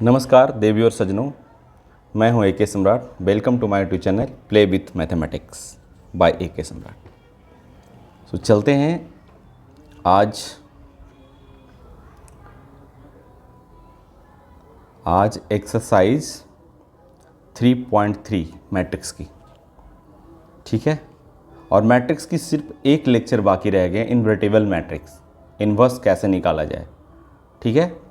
नमस्कार देवी और सज्जनों, मैं हूं A K Samrat. Welcome to my YouTube channel play with mathematics by A K Samrat. तो चलते हैं आज एक्सरसाइज 3.3 मैट्रिक्स की, ठीक है। और मैट्रिक्स की सिर्फ एक लेक्चर बाकी रह गया, इन्वर्टिबल मैट्रिक्स, इन्वर्स कैसे निकाला जाए, ठीक है।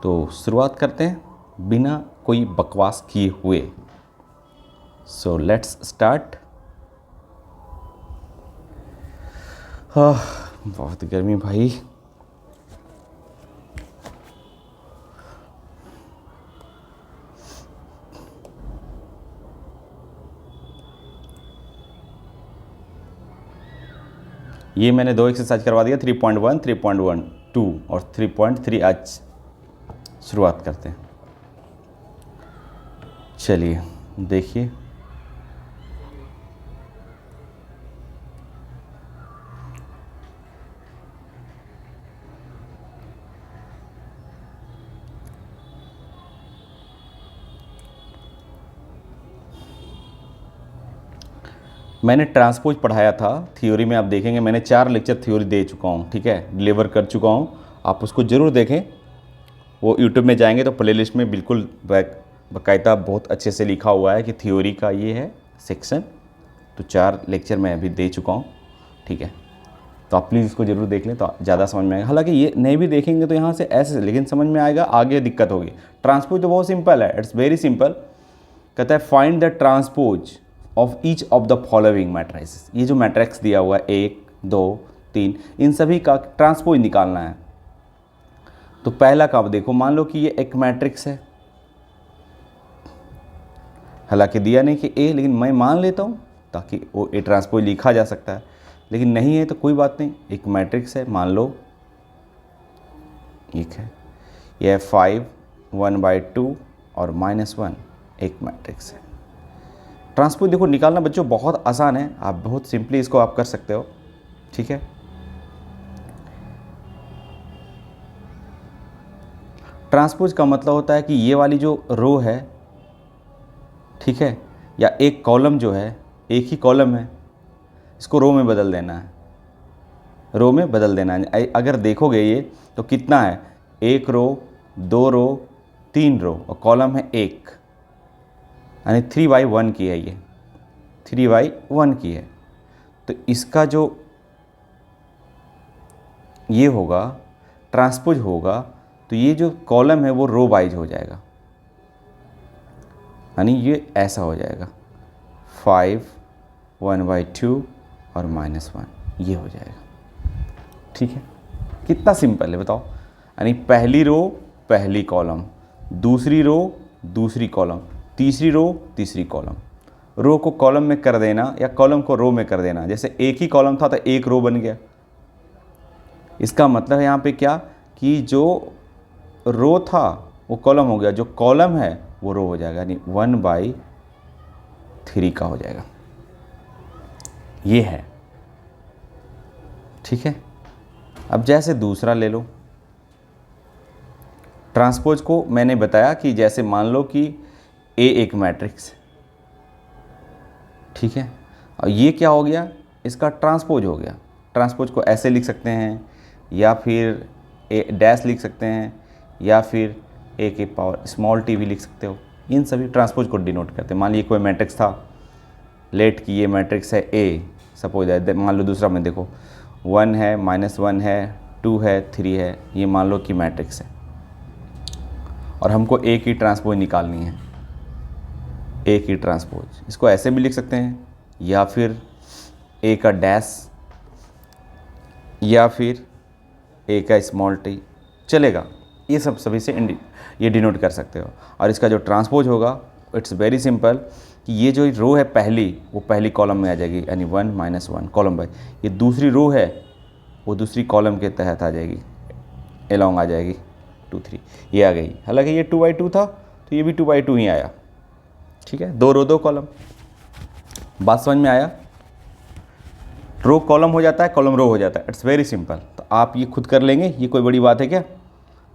तो शुरुआत करते हैं बिना कोई बकवास किए हुए। So let's start. बहुत गर्मी भाई। ये मैंने दो एक्सरसाइज करवा दिया, 3.1, 3.12 और 3.3। आज शुरुआत करते हैं। चलिए देखिए, मैंने ट्रांसपोज पढ़ाया था थ्योरी में। आप देखेंगे मैंने 4 लेक्चर थ्योरी दे चुका हूँ, ठीक है, डिलीवर कर चुका हूँ। आप उसको ज़रूर देखें। वो यूट्यूब में जाएंगे तो प्लेलिस्ट में बिल्कुल बाकायदा बहुत अच्छे से लिखा हुआ है कि थ्योरी का ये है सेक्शन। तो 4 लेक्चर मैं अभी दे चुका हूँ, ठीक है। तो आप प्लीज़ इसको ज़रूर देख लें तो ज़्यादा समझ में आएगा। हालांकि ये नहीं भी देखेंगे तो यहाँ से ऐसे, लेकिन समझ में आएगा, आगे दिक्कत होगी। ट्रांसपोज तो बहुत सिंपल है, इट्स वेरी सिंपल। कहता है find the transpose of each of the following matrix. ये जो मैट्रिक्स दिया हुआ है 1, 2, 3, इन सभी का ट्रांसपोज निकालना है। तो पहला काम देखो, मान लो कि ये एक मैट्रिक्स है, हालांकि दिया नहीं कि ए, लेकिन मैं मान लेता हूँ ताकि वो ए ट्रांसपोज लिखा जा सकता है। लेकिन नहीं है तो कोई बात नहीं, एक मैट्रिक्स है, मान लो एक है, यह 5, 1/2 और -1 एक मैट्रिक्स है। ट्रांसपोज देखो निकालना बच्चों बहुत आसान है, आप बहुत सिंपली इसको आप कर सकते हो, ठीक है। ट्रांसपोज का मतलब होता है कि ये वाली जो रो है, ठीक है, या एक कॉलम जो है, एक ही कॉलम है, इसको रो में बदल देना है, रो में बदल देना है। अगर देखोगे ये तो कितना है, 1 रो, 2 रो, 3 रो और कॉलम है 1, यानी 3/1 की है, ये 3/1 की है। तो इसका जो ये होगा ट्रांसपोज होगा, तो ये जो कॉलम है वो रो वाइज हो जाएगा, यानी ये ऐसा हो जाएगा 5, 1/2 और -1, ये हो जाएगा, ठीक है। कितना सिंपल है बताओ। यानी पहली रो पहली कॉलम, दूसरी रो दूसरी कॉलम, तीसरी रो तीसरी कॉलम। रो को कॉलम में कर देना या कॉलम को रो में कर देना। जैसे एक ही कॉलम था तो एक रो बन गया। इसका मतलब है यहाँ पे क्या कि जो रो था वो कॉलम हो गया, जो कॉलम है वो रो हो जाएगा, यानी 1/3 का हो जाएगा। ये है, ठीक है। अब जैसे दूसरा ले लो, ट्रांसपोज को मैंने बताया कि जैसे मान लो कि ए एक मैट्रिक्स, ठीक है, और ये क्या हो गया, इसका ट्रांसपोज हो गया। ट्रांसपोज को ऐसे लिख सकते हैं, या फिर ए डैश लिख सकते हैं, या फिर ए के पावर स्मॉल टी भी लिख सकते हो। इन सभी ट्रांसपोज को डिनोट करते हैं। मान लीजिए कोई मैट्रिक्स था, लेट की ये मैट्रिक्स है ए, सपोज है। मान लो दूसरा में देखो 1 है, -1 है, 2 है, 3 है, ये मान लो कि मैट्रिक्स है और हमको ए की ट्रांसपोज निकालनी है। ए की ट्रांसपोज इसको ऐसे भी लिख सकते हैं, या फिर ए का डैश, या फिर ए का स्मॉल टी, चलेगा। ये सब सभी से ये डिनोट कर सकते हो। और इसका जो ट्रांसपोज होगा इट्स वेरी सिंपल कि ये जो रो है पहली, वो पहली कॉलम में आ जाएगी, यानी 1 -1 कॉलम बाय। ये दूसरी रो है वो दूसरी कॉलम के तहत आ जाएगी, एलोंग आ जाएगी 2, 3, ये आ गई। हालांकि ये 2/2 था तो ये भी 2/2 ही आया, ठीक है। 2 रो 2 कॉलम, बात समझ में आया। रो कॉलम हो जाता है, कॉलम रो हो जाता है, इट्स वेरी सिंपल। तो आप ये खुद कर लेंगे, ये कोई बड़ी बात है क्या।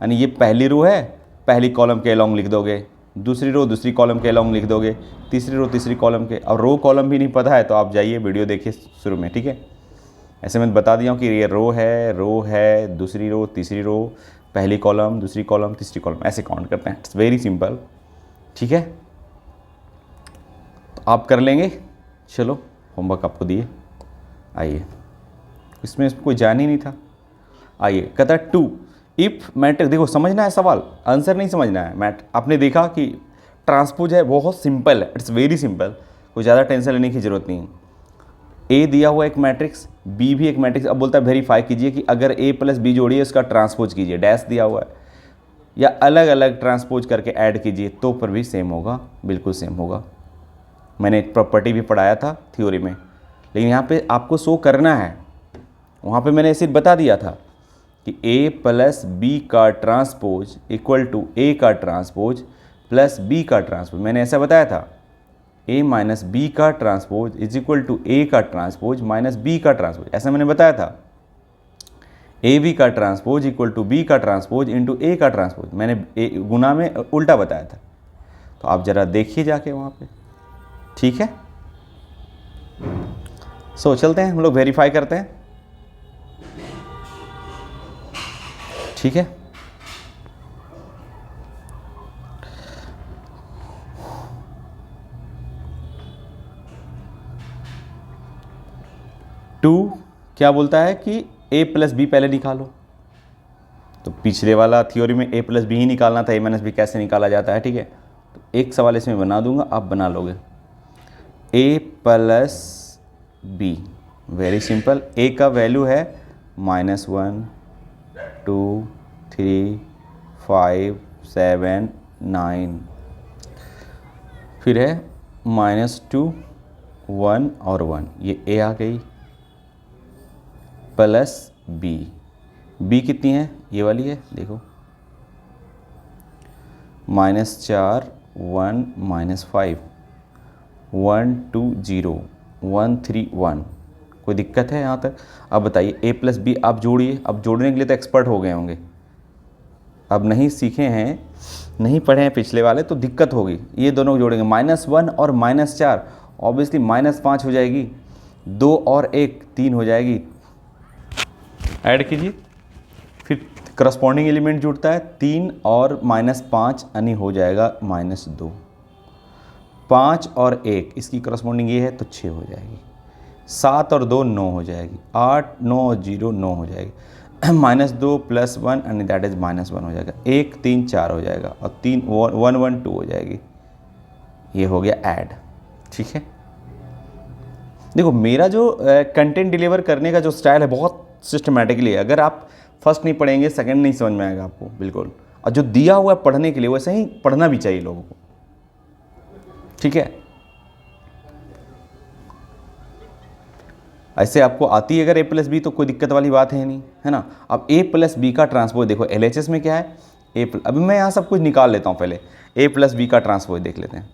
यानी ये पहली रो है पहली कॉलम के अलॉन्ग लिख दोगे, दूसरी रो दूसरी कॉलम के अलॉन्ग लिख दोगे, तीसरी रो तीसरी कॉलम के। और रो कॉलम भी नहीं पता है तो आप जाइए वीडियो देखिए शुरू में, ठीक है। ऐसे मैं बता दिया हूँ कि ये रो है, दूसरी रो तीसरी रो, पहली कॉलम दूसरी कॉलम तीसरी कॉलम, ऐसे काउंट करते हैं। इट्स वेरी सिंपल, ठीक है। तो आप कर लेंगे। चलो होमवर्क आपको दिए, आइए, इसमें कोई जान ही नहीं था। आइए कहता है 2 इफ़ मैट्रिक्स, देखो समझना है सवाल, आंसर नहीं समझना है। आपने देखा कि ट्रांसपोज है, बहुत सिंपल है, इट्स वेरी सिंपल, कोई ज़्यादा टेंशन लेने की ज़रूरत नहीं है। ए दिया हुआ एक मैट्रिक्स, बी भी एक मैट्रिक्स, अब बोलता है वेरीफाई कीजिए कि अगर ए प्लस बी जोड़िए उसका ट्रांसपोज कीजिए, डैश दिया हुआ है, या अलग अलग ट्रांसपोज करके ऐड कीजिए तो पर भी सेम होगा, बिल्कुल सेम होगा। मैंने प्रॉपर्टी भी पढ़ाया था थ्योरी में, लेकिन यहाँ पे आपको शो करना है। वहाँ पे मैंने सिर्फ बता दिया था कि a प्लस बी का ट्रांसपोज इक्वल टू a का ट्रांसपोज प्लस b का ट्रांसपोज, मैंने ऐसा बताया था। a माइनस बी का transpose is equal to a का ट्रांसपोज माइनस b का ट्रांसपोज, ऐसा मैंने बताया था। ए बी का ट्रांसपोज इक्वल टू b का ट्रांसपोज इंटू a का ट्रांसपोज, मैंने गुना में उल्टा बताया था। तो आप ज़रा देखिए जाके वहाँ पे, ठीक है। सो चलते हैं हम लोग वेरीफाई करते हैं, ठीक है। टू क्या बोलता है कि a प्लस बी पहले निकालो, तो पिछले वाला थ्योरी में a प्लस बी ही निकालना था, a माइनस बी कैसे निकाला जाता है, ठीक है। तो एक सवाल इसमें बना दूंगा, आप बना लोगे। a plus B, very simple, a का वैल्यू है -1 2 3 5 7 9, फिर है -2 1 और 1, ये a आ गई, प्लस बी कितनी है, ये वाली है, देखो -4 1 -5 1 2 0 1 3 1, कोई दिक्कत है यहाँ तक? अब बताइए a प्लस बी आप जोड़िए, अब जोड़ने के लिए तो एक्सपर्ट हो गए होंगे, अब नहीं सीखे हैं, नहीं पढ़े हैं पिछले वाले तो दिक्कत होगी। ये दोनों जोड़ेंगे, -1 और -4, ऑब्वियसली -5 हो जाएगी, 2 और 1 3 हो जाएगी, ऐड कीजिए, फिर करस्पॉन्डिंग एलिमेंट जुड़ता है 3 और -5 यानी हो जाएगा -2, 5 और 1 इसकी करस्पॉन्डिंग ये है तो 6 हो जाएगी, 7 और 2 9 हो जाएगी, 8 9 और 0 9 हो जाएगी, -2 + 1 यानी दैट इज -1 हो जाएगा, 1 3 4 हो जाएगा और 3 1 1 2 हो जाएगी, ये हो गया ऐड, ठीक है। देखो मेरा जो कंटेंट डिलीवर करने का जो स्टाइल है बहुत सिस्टमेटिकली है, अगर आप फर्स्ट नहीं पढ़ेंगे सेकंड नहीं समझ में आएगा आपको बिल्कुल, और जो दिया हुआ है पढ़ने के लिए वैसे ही पढ़ना भी चाहिए लोगों को, ठीक है। ऐसे आपको आती है अगर a प्लस बी तो कोई दिक्कत वाली बात है नहीं, है ना। अब a प्लस बी का ट्रांसपोज देखो, LHS में क्या है अभी मैं यहाँ सब कुछ निकाल लेता हूँ, पहले a प्लस बी का ट्रांसपोज देख लेते हैं।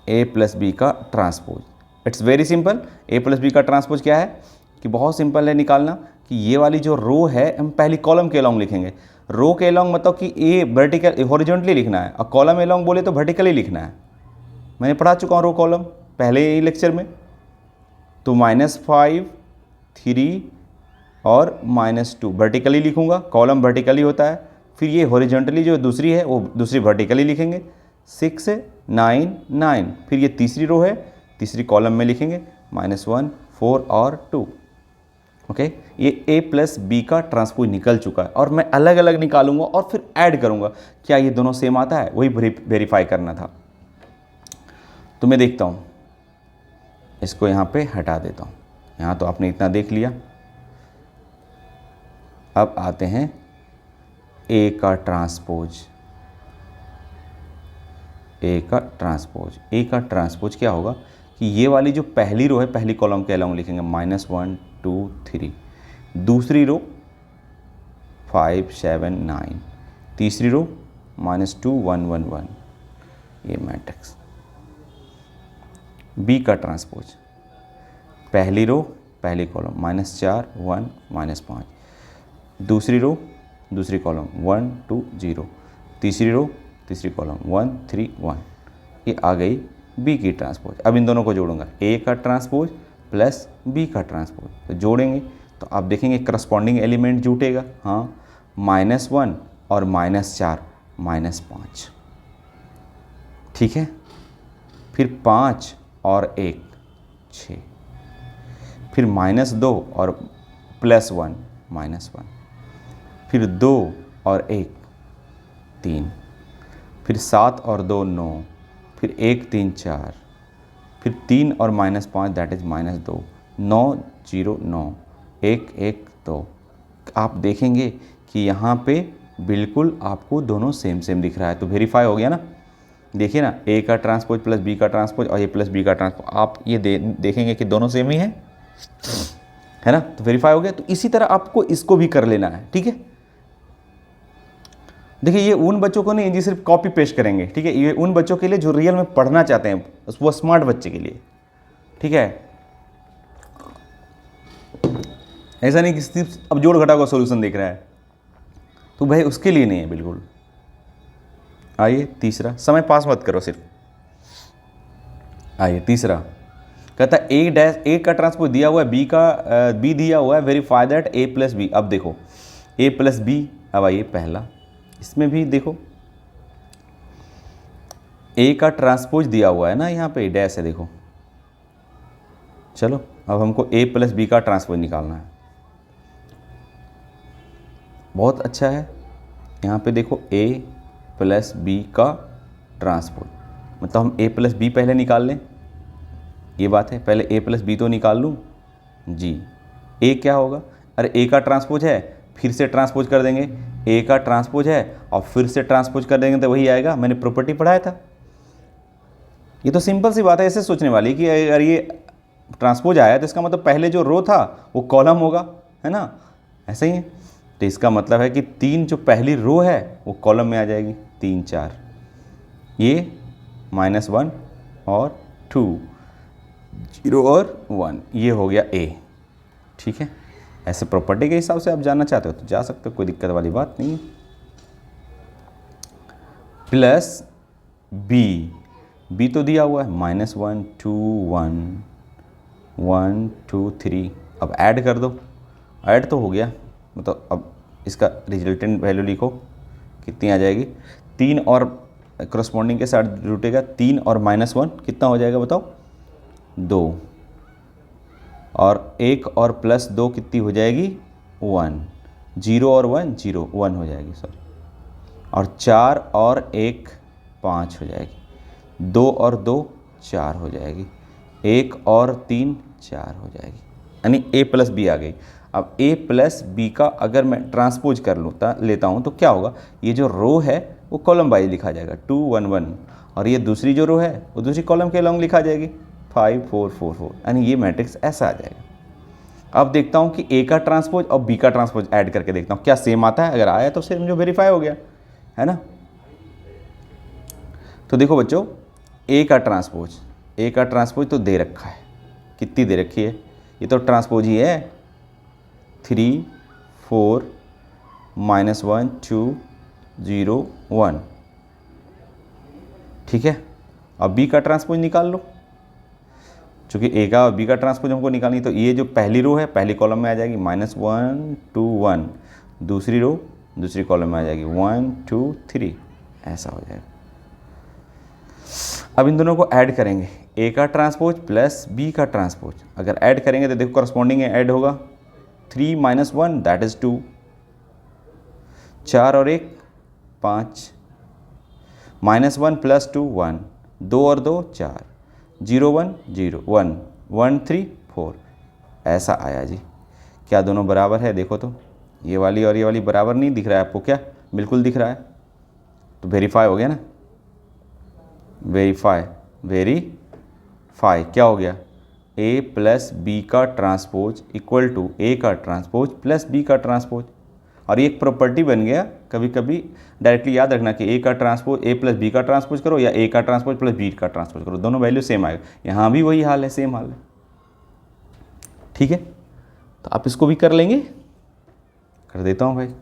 a प्लस बी का transpose, it's very simple. a plus B का ट्रांसपोज क्या है कि बहुत सिंपल है निकालना, कि ये वाली जो रो है हम पहली कॉलम के अलॉन्ग लिखेंगे, रो के अलॉन्ग मतलब कि ए वर्टिकल हॉरिजॉन्टली लिखना है, और कॉलम अलॉन्ग बोले तो वर्टिकली लिखना है। मैंने पढ़ा चुका हूँ रो कॉलम पहले ही लेक्चर में, तो -5 3 और -2 वर्टिकली लिखूँगा, कॉलम वर्टिकली होता है, फिर ये हॉरिजॉन्टली जो दूसरी है वो दूसरी वर्टिकली लिखेंगे, 6 9 9, फिर ये तीसरी रो है तीसरी कॉलम में लिखेंगे -1 4 और 2, ओके। ये a प्लस बी का ट्रांसपोज निकल चुका है, और मैं अलग अलग निकालूंगा और फिर ऐड करूंगा, क्या ये दोनों सेम आता है, वही वेरीफाई करना था। तो मैं देखता हूँ, इसको यहाँ पे हटा देता हूँ, यहाँ तो आपने इतना देख लिया। अब आते हैं a का ट्रांसपोज, a का ट्रांसपोज क्या होगा कि ये वाली जो पहली रो है पहली कॉलम के अलॉन्ग लिखेंगे -1 2 3, दूसरी रो 5 7 9, तीसरी रो -2 1 1 1, ये मैट्रिक्स। बी का ट्रांसपोज, पहली रो पहली कॉलम -4 1 -5, दूसरी रो दूसरी कॉलम 1 2 0, तीसरी रो तीसरी कॉलम 1 3 1, ये आ गई बी की ट्रांसपोज। अब इन दोनों को जोड़ूंगा, ए का ट्रांसपोज प्लस बी का ट्रांसपोज, तो जोड़ेंगे तो आप देखेंगे करस्पॉन्डिंग एलिमेंट जुटेगा। हाँ, -1 और -4 -5, ठीक है। फिर 5 और 1 6, फिर -2 और +1 -1, फिर 2 और 1 3, फिर 7 और 2 9, फिर 1 3 4, फिर 3 और -5 दैट इज -2, 9 0 9 1 1 2। आप देखेंगे कि यहाँ पे बिल्कुल आपको दोनों सेम सेम दिख रहा है, तो वेरीफाई हो गया ना। देखिए ना, ए का ट्रांसपोज प्लस बी का ट्रांसपोज और ये प्लस बी का ट्रांसपोज, आप ये देखेंगे कि दोनों सेम ही है ना, तो वेरीफाई हो गया। तो इसी तरह आपको इसको भी कर लेना है, ठीक है। देखिए ये उन बच्चों को नहीं जी सिर्फ कॉपी पेस्ट करेंगे, ठीक है, ये उन बच्चों के लिए जो रियल में पढ़ना चाहते हैं, वो स्मार्ट बच्चे के लिए, ठीक है। ऐसा नहीं कि सिर्फ अब जोड़ घटा का सॉल्यूशन देख रहा है, तो भाई उसके लिए नहीं है बिल्कुल। आइए तीसरा, समय पास मत करो सिर्फ। आइए तीसरा कहता है ए का ट्रांसपोज दिया हुआ है, बी दिया हुआ है, verify that A plus B. अब देखो ए प्लस बी, अब आइए पहला, इसमें भी देखो ए का ट्रांसपोज दिया हुआ है ना, यहाँ पे डैश है देखो। चलो अब हमको ए प्लस बी का ट्रांसपोज निकालना है। बहुत अच्छा है, यहाँ पे देखो ए प्लस बी का ट्रांसपोज, मतलब हम ए प्लस बी पहले निकाल लें, ये बात है। पहले ए प्लस बी तो निकाल लूँ जी। ए क्या होगा, अरे ए का ट्रांसपोज है, फिर से ट्रांसपोज कर देंगे, ए का ट्रांसपोज है और फिर से ट्रांसपोज कर देंगे तो वही आएगा। मैंने प्रॉपर्टी पढ़ाया था, ये तो सिंपल सी बात है। ऐसे सोचने वाली कि अगर ये ट्रांसपोज आया तो इसका मतलब पहले जो रो था वो कॉलम होगा, है ना, ऐसा ही है। तो इसका मतलब है कि 3 जो पहली रो है वो कॉलम में आ जाएगी, 3 4, ये -1 और 2, 0 और 1, ये हो गया ए, ठीक है। ऐसे प्रॉपर्टी के हिसाब से आप जानना चाहते हो तो जा सकते हो, कोई दिक्कत वाली बात नहीं है। प्लस बी तो दिया हुआ है -1 2 1 1 2 3, अब ऐड कर दो, ऐड तो हो गया, मतलब अब इसका रिजल्टेंट वैल्यू लिखो, कितनी आ जाएगी, 3 और करस्पॉन्डिंग के साथ जुटेगा, 3 और -1 कितना हो जाएगा बताओ, 2, और 1 और +2 कितनी हो जाएगी, 1, 0 और 1 0 1 हो जाएगी सॉरी, और 4 और 1 5 हो जाएगी, 2 और 2 4 हो जाएगी, 1 और 3 4 हो जाएगी, यानी ए प्लस बी आ गई। अब ए प्लस बी का अगर मैं ट्रांसपोज कर लेता हूँ तो क्या होगा, ये जो रो है वो कॉलम वाइज लिखा जाएगा 2 1 1, और ये दूसरी जो रो है वो दूसरी कॉलम के अलॉन्ग लिखा जाएगी 5 4 4 4, यानी ये मैट्रिक्स ऐसा आ जाएगा। अब देखता हूँ कि ए का ट्रांसपोज और बी का ट्रांसपोज ऐड करके देखता हूँ क्या सेम आता है, अगर आया तो सिर्फ जो वेरीफाई हो गया, है ना। तो देखो बच्चों, ए का ट्रांसपोज तो दे रखा है, कितनी दे रखी है, ये तो ट्रांसपोज ही है, 3 4 -1 2 0 1, ठीक है। अब बी का ट्रांसपोज निकाल लो, चूँकि ए का और बी का ट्रांसपोज हमको निकालनी, तो ये जो पहली रो है पहली कॉलम में आ जाएगी -1 2 1, दूसरी रो दूसरी कॉलम में आ जाएगी 1 2 3, ऐसा हो जाएगा। अब इन दोनों को ऐड करेंगे, ए का ट्रांसपोज प्लस बी का ट्रांसपोज, अगर ऐड करेंगे तो देखो करस्पॉन्डिंग ऐड होगा, 3 -1 दैट इज 2, 4 और 1 5, -1 + 2 1, 2 और 2 4, 0 1 0 1 1 3 4, ऐसा आया जी। क्या दोनों बराबर है, देखो तो ये वाली और ये वाली बराबर नहीं दिख रहा है आपको, क्या बिल्कुल दिख रहा है, तो वेरीफाई हो गया ना। वेरीफाई क्या हो गया, ए प्लस बी का ट्रांसपोज इक्वल टू ए का ट्रांसपोज प्लस बी का ट्रांसपोज, और ये एक प्रॉपर्टी बन गया। कभी कभी डायरेक्टली याद रखना कि ए का ट्रांसपोज ए प्लस बी का ट्रांसपोज करो या ए का ट्रांसपोज प्लस बी का ट्रांसपोज करो, दोनों वैल्यू सेम आएगा। यहाँ भी वही हाल है, सेम हाल है, ठीक है। तो आप इसको भी कर लेंगे, कर देता हूँ भाई।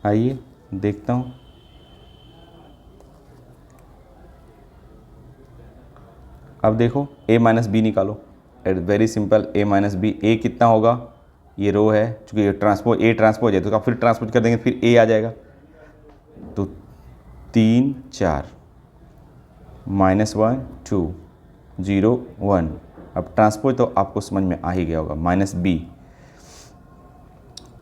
आइए देखता हूँ। अब देखो a माइनस बी निकालो। It very simple, a minus B. A कितना होगा, ये रो है, चूँकि ये ट्रांसपोज ए ट्रांसपोज है तो आप फिर ट्रांसपोज कर देंगे, फिर a आ जाएगा। तो 3 4 -1 2 0 1। अब ट्रांसपोज तो आपको समझ में आ ही गया होगा, माइनस बी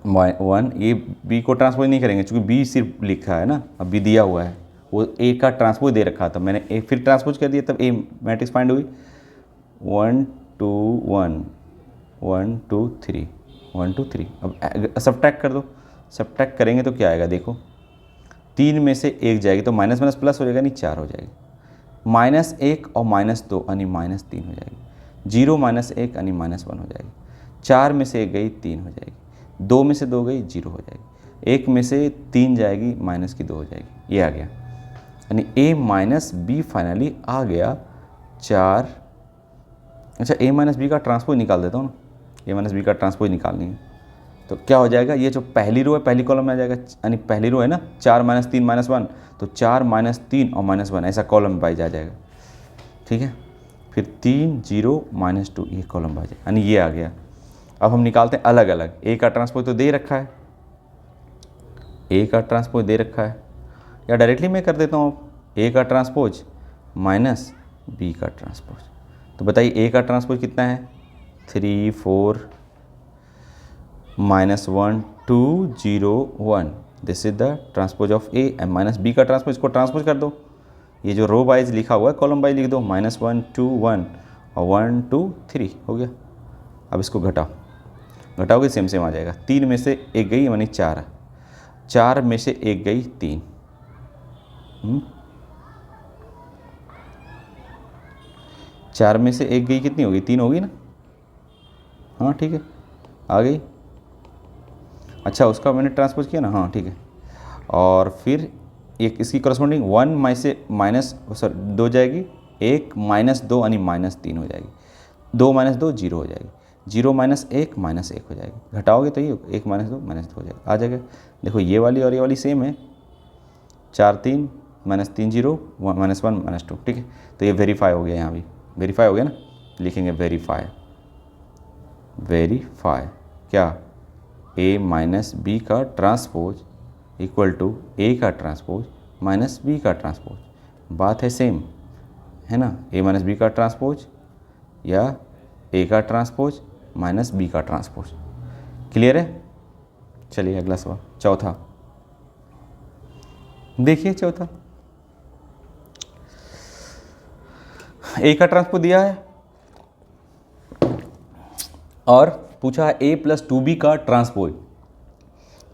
1। ए बी को ट्रांसपोज नहीं करेंगे क्योंकि बी सिर्फ लिखा है ना, अब बी दिया हुआ है, वो ए का ट्रांसपोज दे रखा था, मैंने ए फिर ट्रांसपोज कर दिया, तब ए मैट्रिक्स फाइंड हुई। 1 2 1 1 2 3 1 2 3। अब सब्ट्रैक्ट कर दो। सब्ट्रैक्ट करेंगे तो क्या आएगा देखो, 3 में से 1 जाएगी तो माइनस माइनस प्लस हो जाएगा, नहीं 4 हो जाएगी। -1 और -2 यानी -3 हो जाएगी। 0 -1 यानी -1 हो जाएगी। 4 में से 1 गई 3 हो जाएगी। 2 में से 2 गई 0 हो जाएगी। 1 में से 3 जाएगी -2 हो जाएगी। ये आ गया, यानी a माइनस बी फाइनली आ गया 4। अच्छा a माइनस बी का ट्रांसपोज निकाल देता हूँ ना, a माइनस बी का ट्रांसपोज निकालनी है तो क्या हो जाएगा, ये जो पहली रो है पहली कॉलम में आ जाएगा, यानी पहली रो है ना 4 - 3 -1, तो 4 -3 और -1 ऐसा कॉलम वाइज आ जाएगा। ठीक है, फिर 3 0 -2 ये कॉलम वाइज, यानी ये आ गया। अब हम निकालते हैं अलग अलग। ए का ट्रांसपोज तो दे रखा है, ए का ट्रांसपोज दे रखा है, या डायरेक्टली मैं कर देता हूँ ए का ट्रांसपोज माइनस बी का ट्रांसपोज। तो बताइए ए का ट्रांसपोज कितना है, 3 4 -1 2 0 1। This is the transpose of A. And minus B का ट्रांसपोज, इसको ट्रांसपोज कर दो, ये जो रो वाइज लिखा हुआ है कॉलम वाइज लिख दो, -1 2 1 और 1 2 3 हो गया। अब इसको घटाओ, घटाओगे सेम सेम आ जाएगा। 3 में से 1 गई यानी 4, 4 में से 1 गई 3, 4 में से 1 गई कितनी होगी, 3 होगी ना। हाँ ठीक है, आ गई। अच्छा उसका मैंने ट्रांसपोज किया ना, हाँ ठीक है। और फिर एक इसकी करस्पॉन्डिंग 1 में से माइनस 2 जाएगी, 1 -2 यानी -3 हो जाएगी। 2 -2 0 हो जाएगी। 0 -1 -1 हो जाएगी। घटाओगे तो ये 1 -2 -2 हो जाएगा, आ जाएगा। देखो ये वाली और ये वाली सेम है, 4 3 -3 0 -1 -2। ठीक है, तो ये वेरीफाई हो गया, यहाँ भी वेरीफाई हो गया ना। लिखेंगे वेरीफाई, वेरीफाई क्या, a माइनस बी का ट्रांसपोज इक्वल टू ए का ट्रांसपोज माइनस बी का ट्रांसपोज। बात है सेम है ना, a माइनस बी का ट्रांसपोज या ए का ट्रांसपोज माइनस बी का ट्रांसपोज। क्लियर है। चलिए अगला सवाल, चौथा देखिए। चौथा ए का ट्रांसपोज दिया है और पूछा है a + 2b का ट्रांसपोज।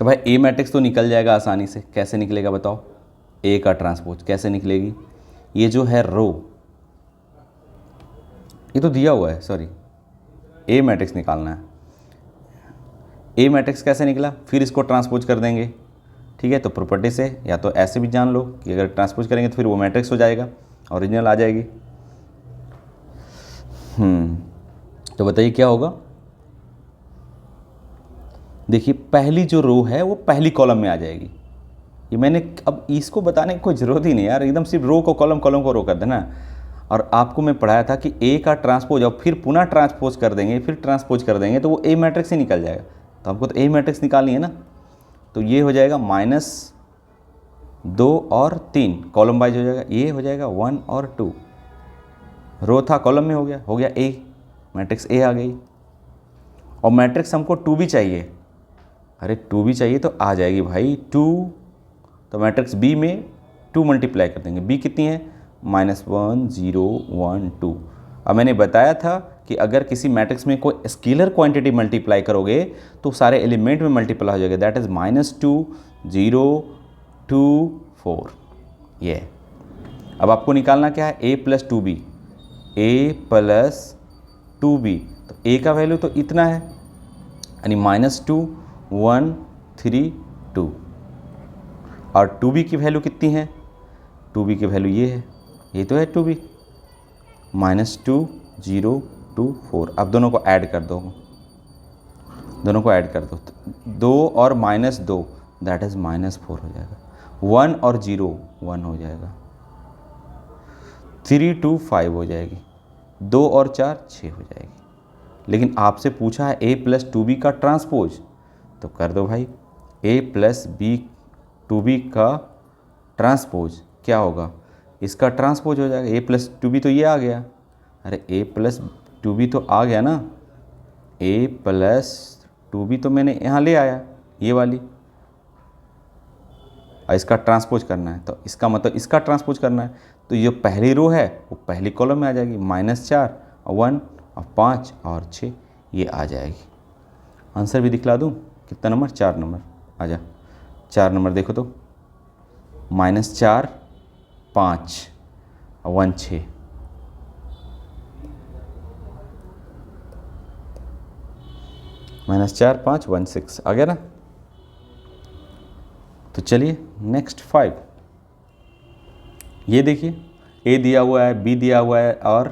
तो भाई ए मैट्रिक्स तो निकल जाएगा आसानी से। कैसे निकलेगा बताओ, ए का ट्रांसपोज कैसे निकलेगी। ये जो है रो, ये तो दिया हुआ है, सॉरी ए मैट्रिक्स निकालना है। ए मैट्रिक्स कैसे निकला, फिर इसको ट्रांसपोज कर देंगे। ठीक है, तो प्रॉपर्टी से या तो ऐसे भी जान लो कि अगर ट्रांसपोज करेंगे तो फिर वो मैट्रिक्स हो जाएगा, ओरिजिनल आ जाएगी। तो बताइए क्या होगा। देखिए पहली जो रो है वो पहली कॉलम में आ जाएगी। ये मैंने अब इसको बताने की कोई ज़रूरत ही नहीं यार, एकदम सिर्फ रो को कॉलम, कॉलम को रो कर देना। और आपको मैं पढ़ाया था कि ए का ट्रांसपोज और फिर पुनः ट्रांसपोज कर देंगे, फिर ट्रांसपोज कर देंगे तो वो ए मैट्रिक्स से निकल जाएगा। तो हमको तो ए मैट्रिक्स निकालनी है ना, तो ये हो जाएगा -2 और 3 कॉलम वाइज हो जाएगा। ये हो जाएगा 1 और 2, रो था कॉलम में हो गया ए, मैट्रिक्स ए आ गई। और मैट्रिक्स हमको 2 भी चाहिए, अरे 2 भी चाहिए तो आ जाएगी भाई 2। तो मैट्रिक्स बी में 2 मल्टीप्लाई कर देंगे। बी कितनी है, -1 0 1 2। अब मैंने बताया था कि अगर किसी मैट्रिक्स में कोई स्केलर क्वांटिटी मल्टीप्लाई करोगे तो सारे एलिमेंट में मल्टीप्लाई हो जाएगा। That is -2 0 2 4। ये अब आपको निकालना क्या है, a + 2b, a + 2b। तो a का वैल्यू तो इतना है, यानी -2 1 3 2। और 2b की वैल्यू कितनी है, 2b की वैल्यू ये है, ये तो है 2b, -2 0 2 4। अब दोनों को ऐड कर दो, दोनों को ऐड कर दो। 2 और -2, दैट इज़ -4 हो जाएगा। 1 और 0 1 हो जाएगा। 3 2 5 हो जाएगी। 2 और 4 6 हो जाएगी। लेकिन आपसे पूछा है a प्लस 2b का ट्रांसपोज, तो कर दो भाई। a प्लस b 2b का ट्रांसपोज क्या होगा, इसका ट्रांसपोज हो जाएगा। a प्लस 2b तो ये आ गया, अरे a प्लस 2b तो आ गया ना, a प्लस 2b तो मैंने यहाँ ले आया, ये वाली, और इसका ट्रांसपोज करना है, तो इसका मतलब इसका ट्रांसपोज करना है। तो ये पहली रो है वो पहली कॉलम में आ जाएगी, -4 और 1 और 5 और 6 ये आ जाएगी। आंसर भी दिखला दूँ, कितना नंबर, 4 नंबर। आ जा 4 नंबर देखो तो, -4 5 और 1 6। -4 5 1 6 आ गया ना। तो चलिए नेक्स्ट 5, ये देखिए a दिया हुआ है, b दिया हुआ है और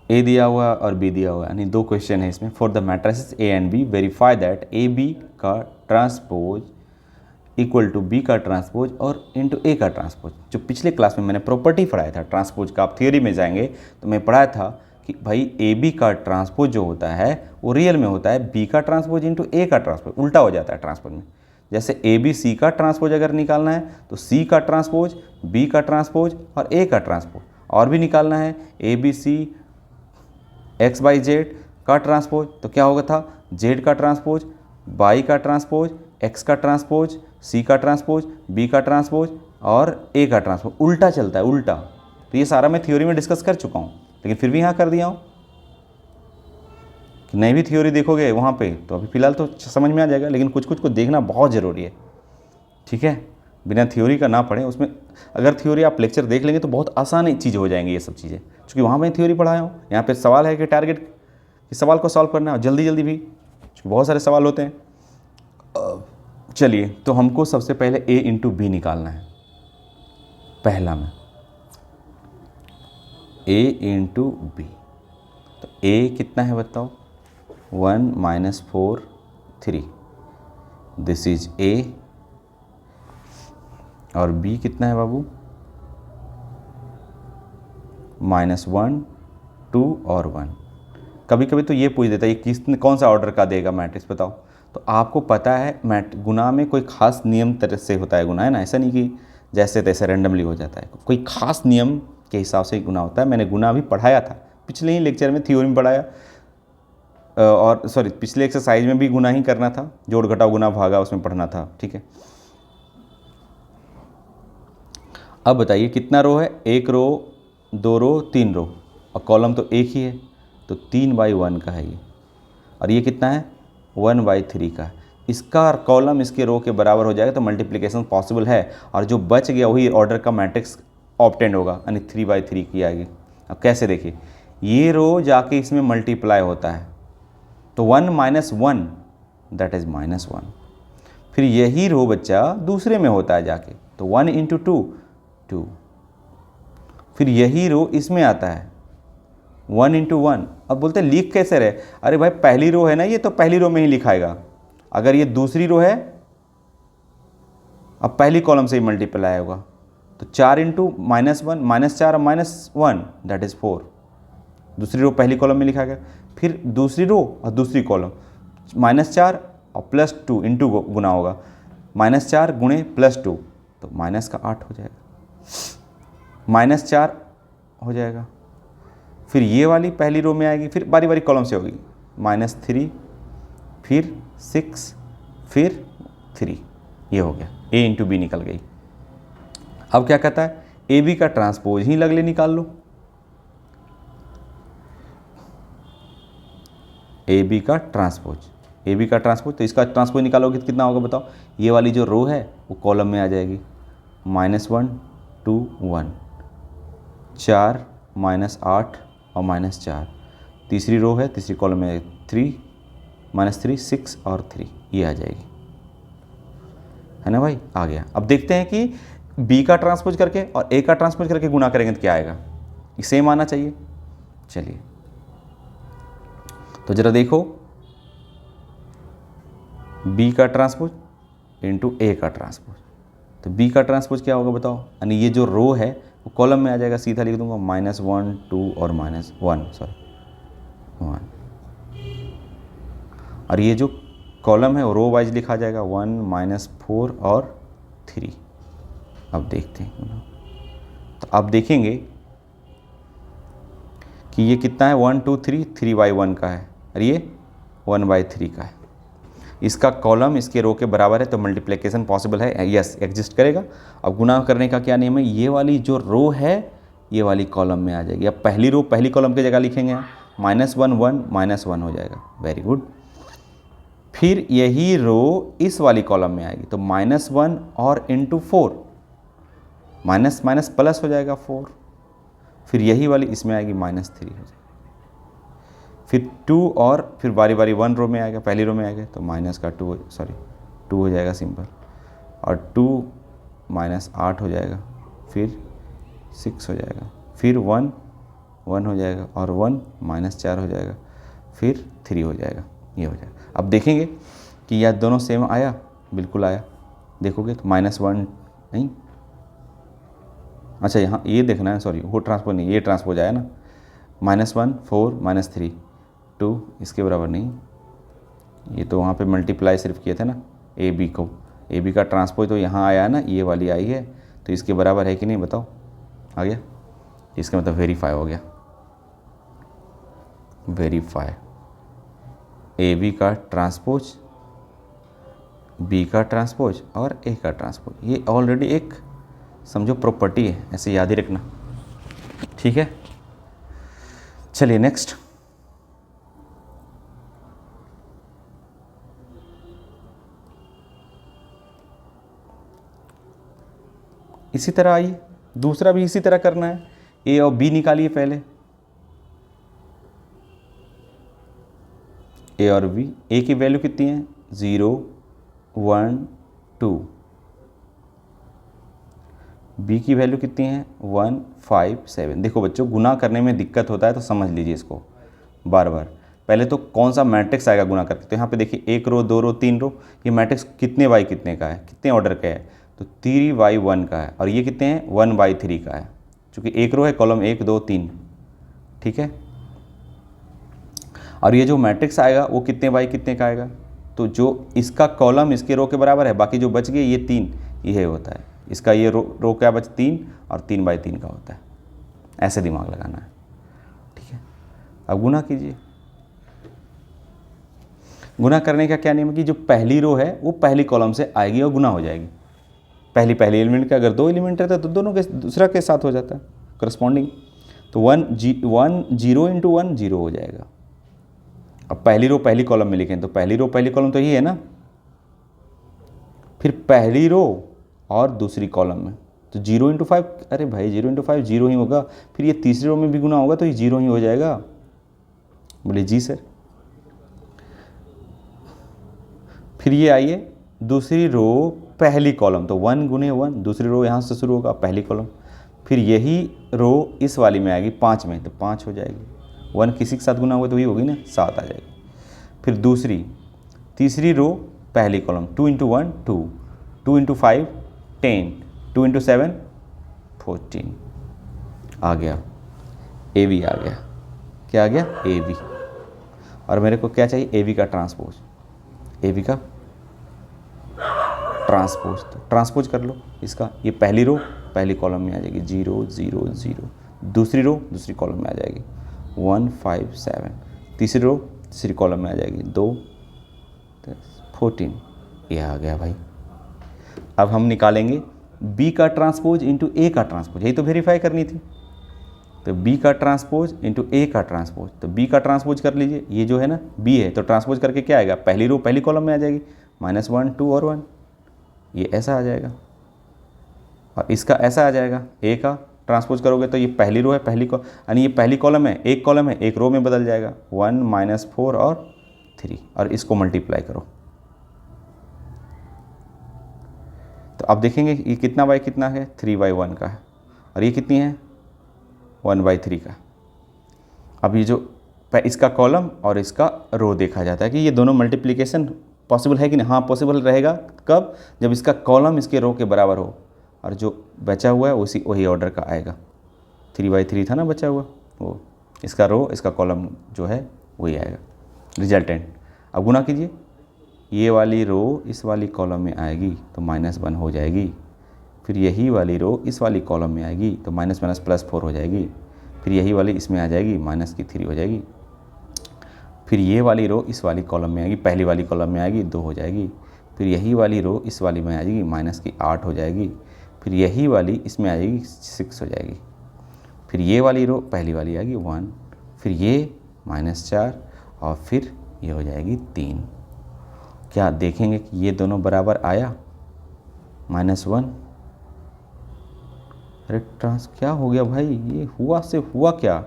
a दिया हुआ है और b दिया हुआ है, यानी 2 क्वेश्चन है इसमें। For the matrices a and b verify that A B का ट्रांसपोज इक्वल टू b का ट्रांसपोज और इनटू a का ट्रांसपोज। जो पिछले क्लास में मैंने प्रॉपर्टी पढ़ाया था ट्रांसपोज का, आप थियोरी में जाएंगे तो मैं पढ़ाया था कि भाई ए बी का ट्रांसपोज जो होता है वो रियल में होता है b का ट्रांसपोज इंटू a का ट्रांसपोज, उल्टा हो जाता है ट्रांसपोज में। जैसे ए बी सी का ट्रांसपोज अगर निकालना है तो सी का ट्रांसपोज, बी का ट्रांसपोज और ए का ट्रांसपोज, और भी निकालना है A B C X Y Z का ट्रांसपोज, तो क्या होगा था, जेड का ट्रांसपोज, वाई का ट्रांसपोज, एक्स का ट्रांसपोज, सी का ट्रांसपोज, बी का ट्रांसपोज और ए का ट्रांसपोज, उल्टा चलता है, उल्टा। तो ये सारा मैं थ्योरी में डिस्कस कर चुका हूँ, लेकिन फिर भी यहाँ कर दिया हूँ कि नई भी थ्योरी देखोगे वहाँ पे तो अभी फ़िलहाल तो समझ में आ जाएगा, लेकिन कुछ कुछ को देखना बहुत ज़रूरी है, ठीक है। बिना थ्योरी का ना पढ़ें, उसमें अगर थ्योरी आप लेक्चर देख लेंगे तो बहुत आसान चीज़ हो जाएंगी ये सब चीज़ें, क्योंकि वहाँ मैं थ्योरी पढ़ाया हूँ। यहाँ पे सवाल है कि टारगेट इस सवाल को सॉल्व करना है, जल्दी जल्दी भी, क्योंकि बहुत सारे सवाल होते हैं। चलिए, तो हमको सबसे पहले a इंटू बी निकालना है। पहला में a इंटू बी, तो a कितना है बताओ, 1 -4 3, दिस इज a, और b कितना है बाबू, -1 2 और 1। कभी कभी तो ये पूछ देता है ये कौन सा ऑर्डर का देगा मैट्रिक्स बताओ, तो आपको पता है गुना में कोई खास नियम तरह से होता है गुना, है ना, ऐसा नहीं कि जैसे तैसे रैंडमली हो जाता है, कोई खास नियम के हिसाब से गुना होता है। मैंने गुना भी पढ़ाया था पिछले ही लेक्चर में, थ्योरी में पढ़ाया, और सॉरी पिछले एक्सरसाइज में भी गुना ही करना था, जोड़ घटाव गुना भागा उसमें पढ़ना था, ठीक है। अब बताइए कितना रो है, 1 रो 2 रो 3 रो, और कॉलम तो एक ही है, तो 3/1 का है ये, और ये कितना है 1/3 का है। इसका कॉलम इसके रो के बराबर हो जाएगा तो मल्टीप्लिकेशन पॉसिबल है, और जो बच गया वही ऑर्डर का मैट्रिक्स ऑब्टेंड होगा, यानी 3/3 की आएगी। अब कैसे देखिए, ये रो जाके इसमें मल्टीप्लाई होता है, तो 1 - 1 दैट इज़ -1, फिर यही रो बच्चा दूसरे में होता है जाके, तो 1 × 2 2, फिर यही रो इसमें आता है 1 × 1। अब बोलते हैं लिख कैसे रहे, अरे भाई पहली रो है ना ये, तो पहली रो में ही लिखाएगा। अगर ये दूसरी रो है, अब पहली कॉलम से ही मल्टीप्लाई होगा, तो 4 × -1 -4 और -1 दैट इज़ 4, दूसरी रो पहली कॉलम में लिखा गया। फिर दूसरी रो और दूसरी कॉलम, -4 और +2 इंटू गुना होगा, -4 गुणे +2 तो माइनस का 8 हो जाएगा, -4 हो जाएगा। फिर ये वाली पहली रो में आएगी, फिर बारी बारी कॉलम से होगी, -3 फिर 6 फिर 3, ये हो गया, a × b निकल गई। अब क्या कहता है, ए बी का ट्रांसपोज ही लगले निकाल लो, ए बी का ट्रांसपोज, ए बी का ट्रांसपोज, तो इसका ट्रांसपोज निकालोगे तो कितना होगा बताओ, ये वाली जो रो है वो कॉलम में आ जाएगी, -1 2 1 4 -8 और -4, तीसरी रो है तीसरी कॉलम में 3 -3 6 और 3, ये आ जाएगी, है ना भाई, आ गया। अब देखते हैं कि बी का ट्रांसपोज करके और ए का ट्रांसपोज करके गुना करेंगे तो क्या आएगा, ये सेम आना चाहिए। चलिए तो जरा देखो, बी का ट्रांसपोज इंटू ए का ट्रांसपोज। तो बी का ट्रांसपोज क्या होगा बताओ, यानी ये जो रो है वो कॉलम में आ जाएगा, सीधा लिख दूंगा -1 2 और -1 और ये जो कॉलम है वो रो वाइज लिखा जाएगा 1 -4 और 3। अब देखते हैं, तो अब देखेंगे कि ये कितना है 1 2 3 3/1 का है और ये 1/3 का है। इसका कॉलम इसके रो के बराबर है तो मल्टीप्लिकेशन पॉसिबल है, यस एग्जिस्ट करेगा। अब गुना करने का क्या नियम है, ये वाली जो रो है ये वाली कॉलम में आ जाएगी। अब पहली रो पहली कॉलम की जगह लिखेंगे, -1 1 -1 हो जाएगा, वेरी गुड। फिर यही रो इस वाली कॉलम में आएगी तो -1 और इंटू 4, माइनस माइनस प्लस हो जाएगा 4। फिर यही वाली इसमें आएगी -3 हो जाएगी। फिर 2 और फिर बारी बारी 1 रो में आएगा, पहली रो में आएगा तो माइनस का 2 हो जाएगा सिंपल, और 2 -8 हो जाएगा, फिर 6 हो जाएगा, फिर 1 हो जाएगा और 1 -4 हो जाएगा, फिर 3 हो जाएगा, ये हो जाएगा। अब देखेंगे कि यह दोनों सेम आया, बिल्कुल आया। देखोगे तो -1 नहीं, अच्छा यहाँ ये देखना है, सॉरी वो ट्रांसपोज नहीं, ये ट्रांसपोज आया ना, -1 4 -3 2 इसके बराबर नहीं, ये तो वहाँ पे मल्टीप्लाई सिर्फ किए थे ना ए बी को, ए बी का ट्रांसपोज तो यहाँ आया है ना, ये वाली आई है तो इसके बराबर है कि नहीं बताओ, आ गया, इसका मतलब वेरीफाई हो गया। वेरीफाई ए बी का ट्रांसपोज, बी का ट्रांसपोज और ए का ट्रांसपोज, ये ऑलरेडी एक समझो प्रॉपर्टी है, ऐसे याद ही रखना, ठीक है। चलिए नेक्स्ट, इसी तरह आइए दूसरा भी इसी तरह करना है। ए और बी निकालिए पहले, ए और बी, ए की वैल्यू कितनी है 0 1 2, बी की वैल्यू कितनी है 1 5 7। देखो बच्चों गुना करने में दिक्कत होता है तो समझ लीजिए इसको बार बार। पहले तो कौन सा मैट्रिक्स आएगा गुना करके, तो यहाँ पे देखिए 1 रो 2 रो 3 रो, ये मैट्रिक्स कितने बाई कितने का है, कितने ऑर्डर का है, तो 3/1 का है, और ये कितने हैं 1/3 का है, चूँकि एक रो है कॉलम 1 2 3, ठीक है। और ये जो मैट्रिक्स आएगा वो कितने बाई कितने का आएगा, तो जो इसका कॉलम इसके रो के बराबर है, बाकी जो बच गए ये 3, ये होता है इसका, ये रो क्या बच 3 और 3/3 का होता है, ऐसे दिमाग लगाना है, ठीक है। अब गुना कीजिए, गुना करने का क्या नियम है कि जो पहली रो है वो पहली कॉलम से आएगी और गुना हो जाएगी। पहली एलिमेंट का अगर 2 एलिमेंट रहता है तो दोनों के दूसरा के साथ हो जाता है करस्पॉन्डिंग, तो 1 0 × 1 0 हो जाएगा। अब पहली रो पहली कॉलम में लिखें तो पहली रो पहली कॉलम तो ये है ना, फिर पहली रो और दूसरी कॉलम में तो 0 × 5, अरे भाई 0 × 5 0 ही होगा, फिर ये तीसरी रो में भी गुना होगा तो ये 0 ही हो जाएगा। बोले जी सर। फिर ये आइए दूसरी रो पहली कॉलम, तो 1 × 1, दूसरी रो यहाँ से शुरू होगा पहली कॉलम, फिर यही रो इस वाली में आएगी 5 में तो 5 हो जाएगी, 1 किसी के साथ गुना हुआ तो वही होगी ना 7 आ जाएगी। फिर तीसरी रो पहली कॉलम 2 × 1 2, 2 × 5 10, 2 × 7 14 आ गया, ए बी आ गया, क्या आ गया ए बी। और मेरे को क्या चाहिए ए बी का ट्रांसपोज, ए बी का ट्रांसपोज, तो ट्रांसपोज कर लो इसका, ये पहली रो पहली कॉलम में आ जाएगी 0 0 0, दूसरी रो दूसरी कॉलम में आ जाएगी 1 5 7, तीसरी रो तीसरी कॉलम में आ जाएगी 2 14, ये आ गया भाई। अब हम निकालेंगे बी का ट्रांसपोज इंटू ए का ट्रांसपोज, यही तो वेरीफाई करनी थी, तो बी का ट्रांसपोज इंटू ए का ट्रांसपोज, तो बी का ट्रांसपोज कर लीजिए, ये जो है ना बी है तो ट्रांसपोज करके क्या आएगा, पहली रो पहली कॉलम में आ जाएगी -1 2 और 1, ये ऐसा आ जाएगा, और इसका ऐसा आ जाएगा। ए का ट्रांसपोज करोगे तो ये पहली रो है पहली को, यानी ये पहली कॉलम है एक रो में बदल जाएगा 1 -4 और 3, और इसको मल्टीप्लाई करो तो अब देखेंगे ये कितना बाई कितना है 3/1 का है, और ये कितनी है 1/3 का। अब ये जो इसका कॉलम और इसका रो देखा जाता है कि ये दोनों मल्टीप्लिकेशन पॉसिबल है कि नहीं? हाँ पॉसिबल रहेगा। कब? जब इसका कॉलम इसके रो के बराबर हो और जो बचा हुआ है उसी वही ऑर्डर का आएगा। 3/3 था ना बचा हुआ, वो इसका रो इसका कॉलम जो है वही आएगा रिजल्टेंट। अब गुना कीजिए, ये वाली रो इस वाली कॉलम में आएगी तो -1 हो जाएगी, फिर यही वाली रो इस वाली कॉलम में आएगी तो -++4 हो जाएगी, फिर यही वाली इसमें आ जाएगी -3 हो जाएगी, फिर ये वाली रो इस वाली कॉलम में आएगी, पहली वाली कॉलम में आएगी 2 हो जाएगी, फिर यही वाली रो इस वाली में आ जाएगी -8 हो जाएगी, फिर यही वाली इसमें आ जाएगी 6 हो जाएगी, फिर ये वाली रो पहली वाली आएगी 1, फिर ये -4 और फिर ये हो जाएगी 3। क्या देखेंगे कि ये दोनों बराबर आया? -1। अरे क्या हो गया भाई, ये हुआ से हुआ क्या?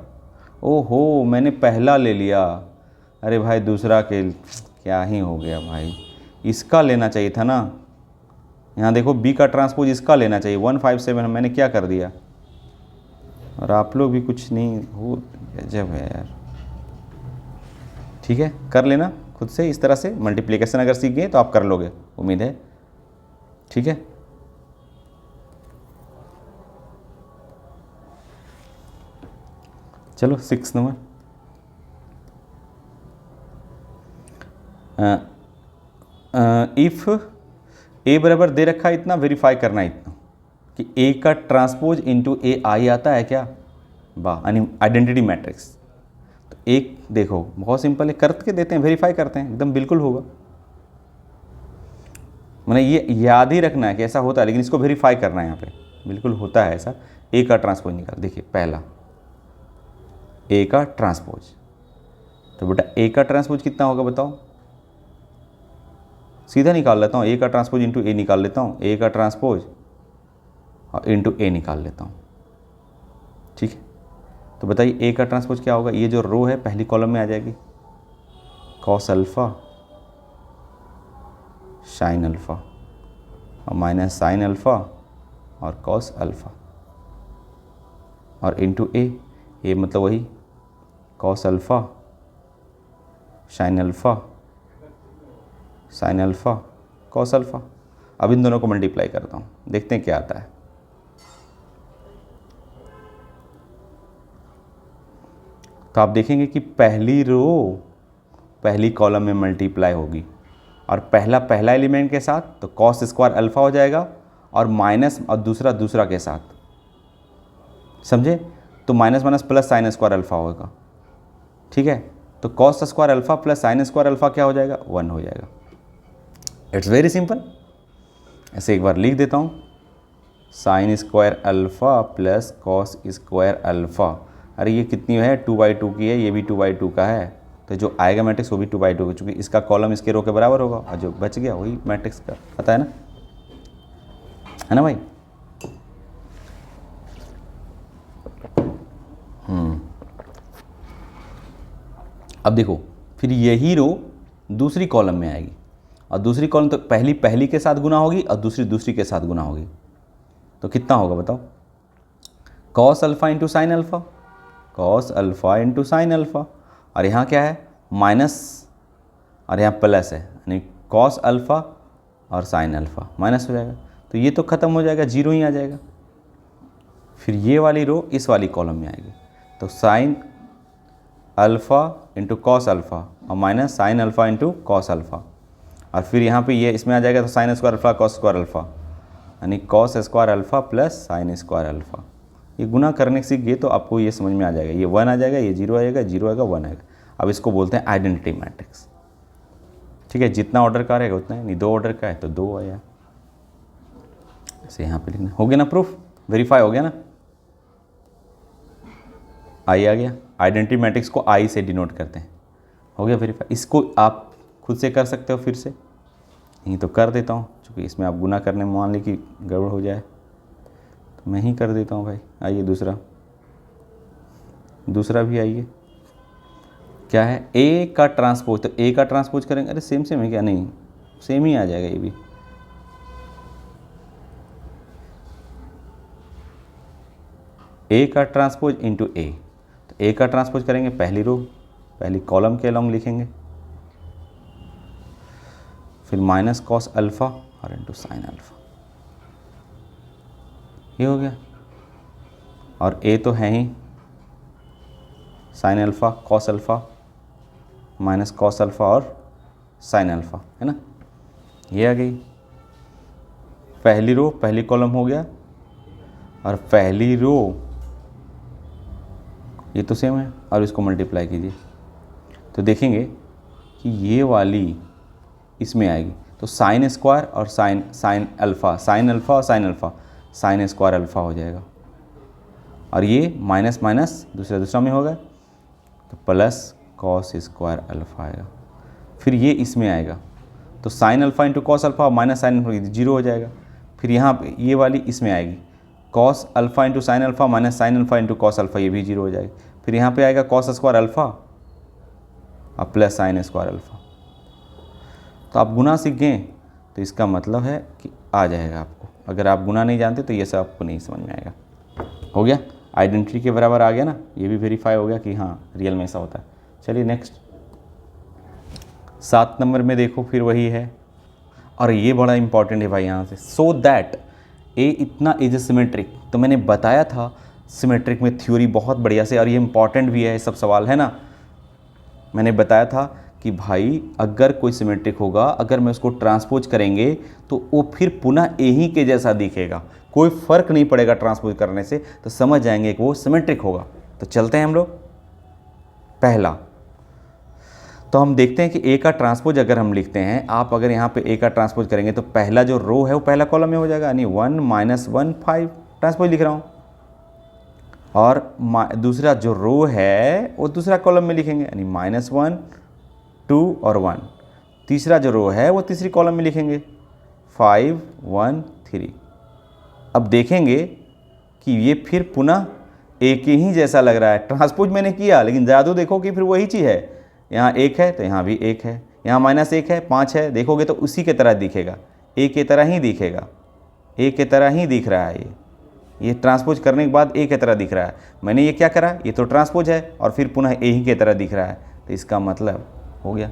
ओहो मैंने पहला ले लिया। अरे भाई दूसरा के क्या ही हो गया भाई, इसका लेना चाहिए था ना। यहाँ देखो बी का ट्रांसपोज इसका लेना चाहिए 157, मैंने क्या कर दिया। और आप लोग भी कुछ नहीं हो, गजब है यार। ठीक है कर लेना खुद से, इस तरह से मल्टीप्लिकेशन अगर सीख गए तो आप कर लोगे, उम्मीद है। ठीक है चलो 6 नंबर। इफ़ ए बराबर दे रखा है इतना, वेरीफाई करना है इतना कि ए का ट्रांसपोज इनटू ए आई आता है क्या? वाह, आइडेंटिटी मैट्रिक्स। तो एक देखो बहुत सिंपल है, करके देते हैं, वेरीफाई करते हैं, एकदम बिल्कुल होगा। मैंने ये याद ही रखना है कि ऐसा होता है, लेकिन इसको वेरीफाई करना है। यहाँ पे बिल्कुल होता है ऐसा। ए का ट्रांसपोज निकाल, देखिए पहला ए का ट्रांसपोज, तो बेटा ए का ट्रांसपोज कितना होगा बताओ? सीधा निकाल लेता हूँ, ए का ट्रांसपोज इंटू ए निकाल लेता हूँ, ए का ट्रांसपोज और इंटू ए निकाल लेता हूँ। ठीक है तो बताइए ए का ट्रांसपोज क्या होगा? ये जो रो है पहली कॉलम में आ जाएगी, कॉस अल्फ़ा साइन अल्फ़ा और माइनस साइन अल्फ़ा और कॉस अल्फ़ा और इंटू ए मतलब वही cos alpha sine alpha sine alpha cos alpha. अब इन दोनों को मल्टीप्लाई करता हूँ, देखते हैं क्या आता है। तो आप देखेंगे कि पहली रो पहली कॉलम में मल्टीप्लाई होगी और पहला एलिमेंट के साथ तो कॉस स्क्वायर अल्फ़ा हो जाएगा और माइनस और दूसरा के साथ, समझे? तो minus plus sine square alpha होगा। ठीक है तो cos square alpha plus sine square alpha क्या हो जाएगा? 1 हो जाएगा। It's very simple. ऐसे एक बार लिख देता हूँ, sign square alpha plus cos square alpha. अरे ये कितनी है? 2/2 की है, ये भी 2/2 का है, तो जो आएगा मैट्रिक्स वो भी 2/2 का, चूँकि इसका कॉलम इसके रो के बराबर होगा और जो बच गया वही मैट्रिक्स का, पता है ना भाई? अब देखो फिर यही रो दूसरी कॉलम में आएगी और दूसरी कॉलम तो पहली के साथ गुना होगी और दूसरी के साथ गुना होगी, तो कितना होगा बताओ? Cos alpha into sine alpha, cos alpha into sine alpha, और यहाँ क्या है? माइनस और यहाँ प्लस है, यानी कॉस अल्फ़ा और साइन अल्फ़ा माइनस हो जाएगा, तो ये तो ख़त्म हो जाएगा, 0 ही आ जाएगा। फिर ये वाली रो इस वाली कॉलम में आएगी, तो sine alpha into cos alpha और minus sine alpha into cos alpha, और फिर यहाँ पे ये इसमें आ जाएगा तो sine square alpha cos square alpha, यानी cos square alpha plus sine square alpha. ये गुना करने सीख गए तो आपको ये समझ में आ जाएगा, ये 1 आ जाएगा, ये 0 आएगा, 0 आएगा, 1 आएगा। अब इसको बोलते हैं आइडेंटिटी मैट्रिक्स। ठीक है जितना ऑर्डर का रहेगा उतना है, नहीं 2 ऑर्डर का है तो 2 आया। ऐसे यहाँ पे लिखना हो गया ना, प्रूफ वेरीफाई हो गया ना, आई आ गया। आइडेंटिटी मैट्रिक्स को आई से डिनोट करते हैं, हो गया वेरीफाई। इसको आप खुद से कर सकते हो, फिर से नहीं तो कर देता हूँ, क्योंकि इसमें आप गुना करने में मान ली कि गड़बड़ हो जाए तो मैं ही कर देता हूँ भाई। आइए दूसरा भी आइए, क्या है? ए का ट्रांसपोज, तो ए का ट्रांसपोज करेंगे, अरे सेम है क्या? नहीं सेम ही आ जाएगा ये भी। ए का ट्रांसपोज इंटू ए, तो ए का ट्रांसपोज करेंगे पहली रो पहली कॉलम के अलॉन्ग लिखेंगे, फिर माइनस कॉस अल्फ़ा और इंटू साइन अल्फ़ा, ये हो गया। और ए तो है ही sine alpha cos alpha minus cos alpha और साइन अल्फ़ा, है ना, ये आ गई। पहली रो पहली कॉलम हो गया, और पहली रो ये तो सेम है, और इसको मल्टीप्लाई कीजिए तो देखेंगे कि ये वाली इसमें आएगी, तो साइन स्क्वायर और साइन अल्फ़ा और sine alpha sine square alpha हो जाएगा, और ये माइनस माइनस दूसरा में होगा तो प्लस कॉस स्क्वायर अल्फ़ा आएगा। फिर ये इसमें आएगा तो sine alpha into cos alpha minus sine alpha zero हो जाएगा। फिर यहाँ पे ये वाली इसमें आएगी cos alpha into sine alpha minus sine alpha into cos alpha, ये भी जीरो हो जाएगी। फिर यहाँ पे आएगा कॉस स्क्वायर अल्फ़ा और प्लस साइन स्क्वायर अल्फ़ा। तो आप गुना सीख गए तो इसका मतलब है कि आ जाएगा आपको। अगर आप गुना नहीं जानते तो ये सब आपको नहीं समझ में आएगा। हो गया, आइडेंटिटी के बराबर आ गया ना, ये भी वेरीफाई हो गया कि हाँ रियल में ऐसा होता है। चलिए नेक्स्ट 7 नंबर में देखो, फिर वही है, और ये बड़ा इंपॉर्टेंट है भाई यहाँ से, सो दैट ए इतना इज ए सिमेट्रिक। तो मैंने बताया था सिमेट्रिक में थ्योरी बहुत बढ़िया से, और ये इंपॉर्टेंट भी है, ये सब सवाल है ना। मैंने बताया था कि भाई अगर कोई सिमेट्रिक होगा, अगर मैं उसको ट्रांसपोज करेंगे तो वो फिर पुनः ए ही के जैसा दिखेगा, कोई फ़र्क नहीं पड़ेगा ट्रांसपोज करने से, तो समझ जाएंगे कि वो सिमेट्रिक होगा। तो चलते हैं हम लोग पहला, तो हम देखते हैं कि ए का ट्रांसपोज अगर हम लिखते हैं, आप अगर यहाँ पे ए का ट्रांसपोज करेंगे तो पहला जो रो है वो पहला कॉलम में हो जाएगा, यानी 1 - 1 5 ट्रांसपोज लिख रहा हूँ, और दूसरा जो रो है वो दूसरा कॉलम में लिखेंगे, यानी -1 2 और 1। तीसरा जो रो है वो तीसरी कॉलम में लिखेंगे 5 1 3। अब देखेंगे कि ये फिर पुनः एक ही जैसा लग रहा है, ट्रांसपोज मैंने किया लेकिन जादू देखो कि फिर वही चीज़ है, यहाँ 1 है तो यहाँ भी 1 है, यहाँ -1 है 5 है, देखोगे तो उसी के तरह दिखेगा, ए के तरह ही दिखेगा, ए के तरह ही दिख रहा है। ये ट्रांसपोज करने के बाद ए के तरह दिख रहा है। मैंने ये क्या करा, ये तो ट्रांसपोज है और फिर पुनः ए ही के तरह दिख रहा है, तो इसका मतलब हो गया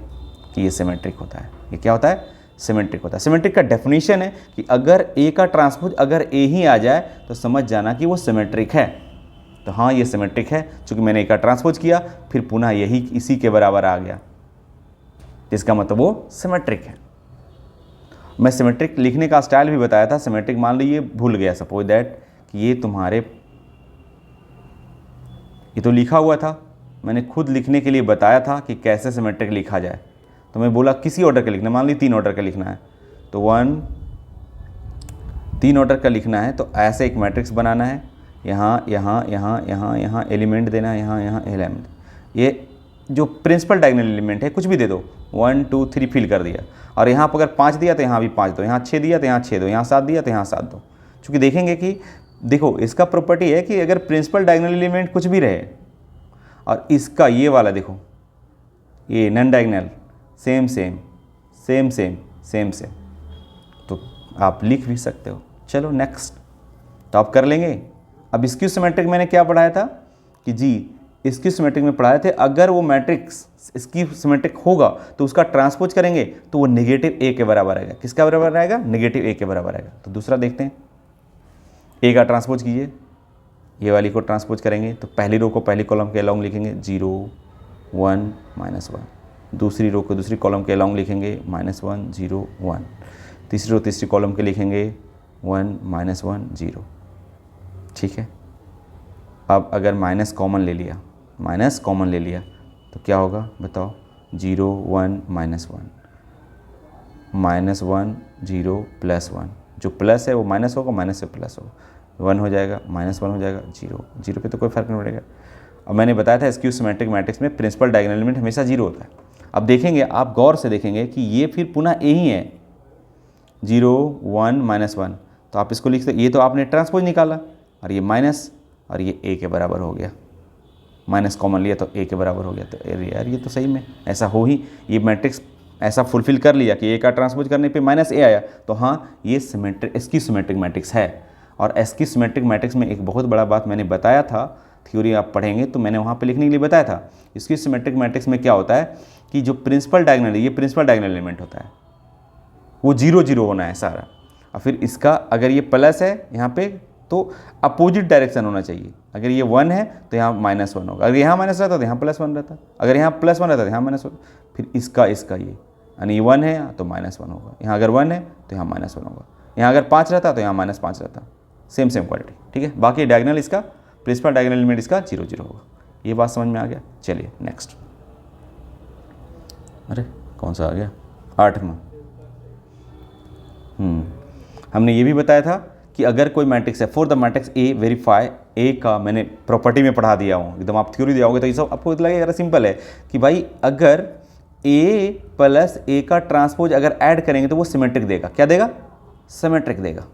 कि ये सिमेट्रिक होता है। ये क्या होता है, सिमेट्रिक होता है। सिमेट्रिक का डेफिनेशन है कि अगर ए का ट्रांसपोज अगर ए ही आ जाए तो समझ जाना कि वो सिमेट्रिक है। तो हाँ ये सिमेट्रिक है, क्योंकि मैंने ए का ट्रांसपोज किया फिर पुनः यही इसी के बराबर आ गया, इसका मतलब वो सिमेट्रिक है। मैं सिमेट्रिक लिखने का स्टाइल भी बताया था। सिमेट्रिक मान लीजिए भूल गया, सपोज दैट कि ये तुम्हारे, ये तो लिखा हुआ था, मैंने खुद लिखने के लिए बताया था कि कैसे सिमेट्रिक लिखा जाए, तो मैं बोला किसी ऑर्डर का लिखना, मान ली 3 ऑर्डर का लिखना है, तो 3 ऑर्डर का लिखना है, तो ऐसे एक मैट्रिक्स बनाना है, यहाँ यहाँ यहाँ यहाँ यहाँ एलिमेंट देना है, यहाँ यहाँ एलिमेंट, ये जो प्रिंसिपल डायगोनल एलिमेंट है कुछ भी दे दो, 1 2 3 फिल कर दिया, और यहाँ पर अगर 5 दिया तो यहाँ भी 5 दो, यहाँ 6 दिया तो यहाँ 6 दो, यहाँ 7 दिया तो यहाँ 7 दो। चूँकि देखेंगे कि देखो इसका प्रॉपर्टी है कि अगर प्रिंसिपल डायगोनल एलिमेंट कुछ भी रहे, और इसका ये वाला देखो, ये non diagonal same same same same same same, तो आप लिख भी सकते हो। चलो नेक्स्ट, तो आप कर लेंगे। अब स्क्यू सिमेट्रिक मैंने क्या पढ़ाया था कि जी स्क्यू सिमेट्रिक में पढ़ाए थे, अगर वो मैट्रिक्स स्क्यू सिमेट्रिक होगा तो उसका ट्रांसपोज करेंगे तो वो नेगेटिव ए के बराबर आएगा। किसका बराबर आएगा, नेगेटिव ए के बराबर आएगा। तो दूसरा देखते हैं, ए का ट्रांसपोज कीजिए, ये वाली को ट्रांसपोज करेंगे तो पहली रो को पहली कॉलम के अलॉन्ग लिखेंगे 0 1 -1, दूसरी रो को दूसरी कॉलम के अलॉन्ग लिखेंगे -1 0 1, तीसरी रो तीसरी कॉलम के लिखेंगे 1 -1 0। ठीक है, अब अगर माइनस कॉमन ले लिया, माइनस कॉमन ले लिया तो क्या होगा बताओ, 0 1 -1 -1 0 +1, जो प्लस है वो माइनस होगा, माइनस से प्लस होगा, 1 हो जाएगा, -1 हो जाएगा, 0 0 पे तो कोई फर्क नहीं पड़ेगा। अब मैंने बताया था स्क्यू सिमेट्रिक मैट्रिक्स में प्रिंसिपल डायगोनल एलिमेंट हमेशा 0 होता है। अब देखेंगे, आप गौर से देखेंगे कि ये फिर पुनः ए ही है, 0 1 -1, तो आप इसको लिखते, ये तो आपने ट्रांसपोज निकाला, और ये माइनस, और ये ए के बराबर हो गया, माइनस कॉमन लिया तो ए के बराबर हो गया। तो यार ये तो सही में ऐसा हो ही, ये मैट्रिक्स ऐसा फुलफिल कर लिया कि ए का ट्रांसपोज करने पे -a आया, तो हाँ ये सिमेट्रिक स्क्यू सिमेट्रिक मैट्रिक्स है। और स्क्यू सिमेट्रिक मैट्रिक्स में एक बहुत बड़ा बात मैंने बताया था, थ्योरी आप पढ़ेंगे तो मैंने वहाँ पे लिखने के लिए बताया था। स्क्यू सिमेट्रिक मैट्रिक्स में क्या होता है कि जो प्रिंसिपल डायगोनल, ये प्रिंसिपल डायगोनल एलिमेंट होता है, वो 0 0 होना है सारा। और फिर इसका अगर ये प्लस है यहाँ पे तो अपोजिट डायरेक्शन होना चाहिए। अगर ये 1 है तो यहाँ -1 होगा, अगर यहाँ माइनस रहता तो यहाँ +1 रहता, अगर यहाँ +1 रहता तो यहाँ -1। फिर इसका ये यानी 1 है तो -1 होगा, यहाँ अगर 1 है तो यहाँ -1 होगा, यहाँ अगर 5 रहता तो यहाँ -5 रहता। सेम क्वालिटी, ठीक है। बाकी डायगोनल इसका प्रिंसिपल डायगोनल एलिमेंट इसका 0 0 होगा। ये बात समझ में आ गया। चलिए नेक्स्ट, अरे कौन सा आ गया, 8वां। हमने ये भी बताया था कि अगर कोई मैट्रिक्स है, for the matrix A verify A का मैंने प्रॉपर्टी में पढ़ा दिया हूँ, एकदम आप थ्योरी दिया होगे तो ये सब आपको लगेगा सिंपल है कि भाई अगर ए प्लस ए का ट्रांसपोज अगर ऐड करेंगे तो वो सिमेट्रिक देगा। क्या देगा? सिमेट्रिक देगा,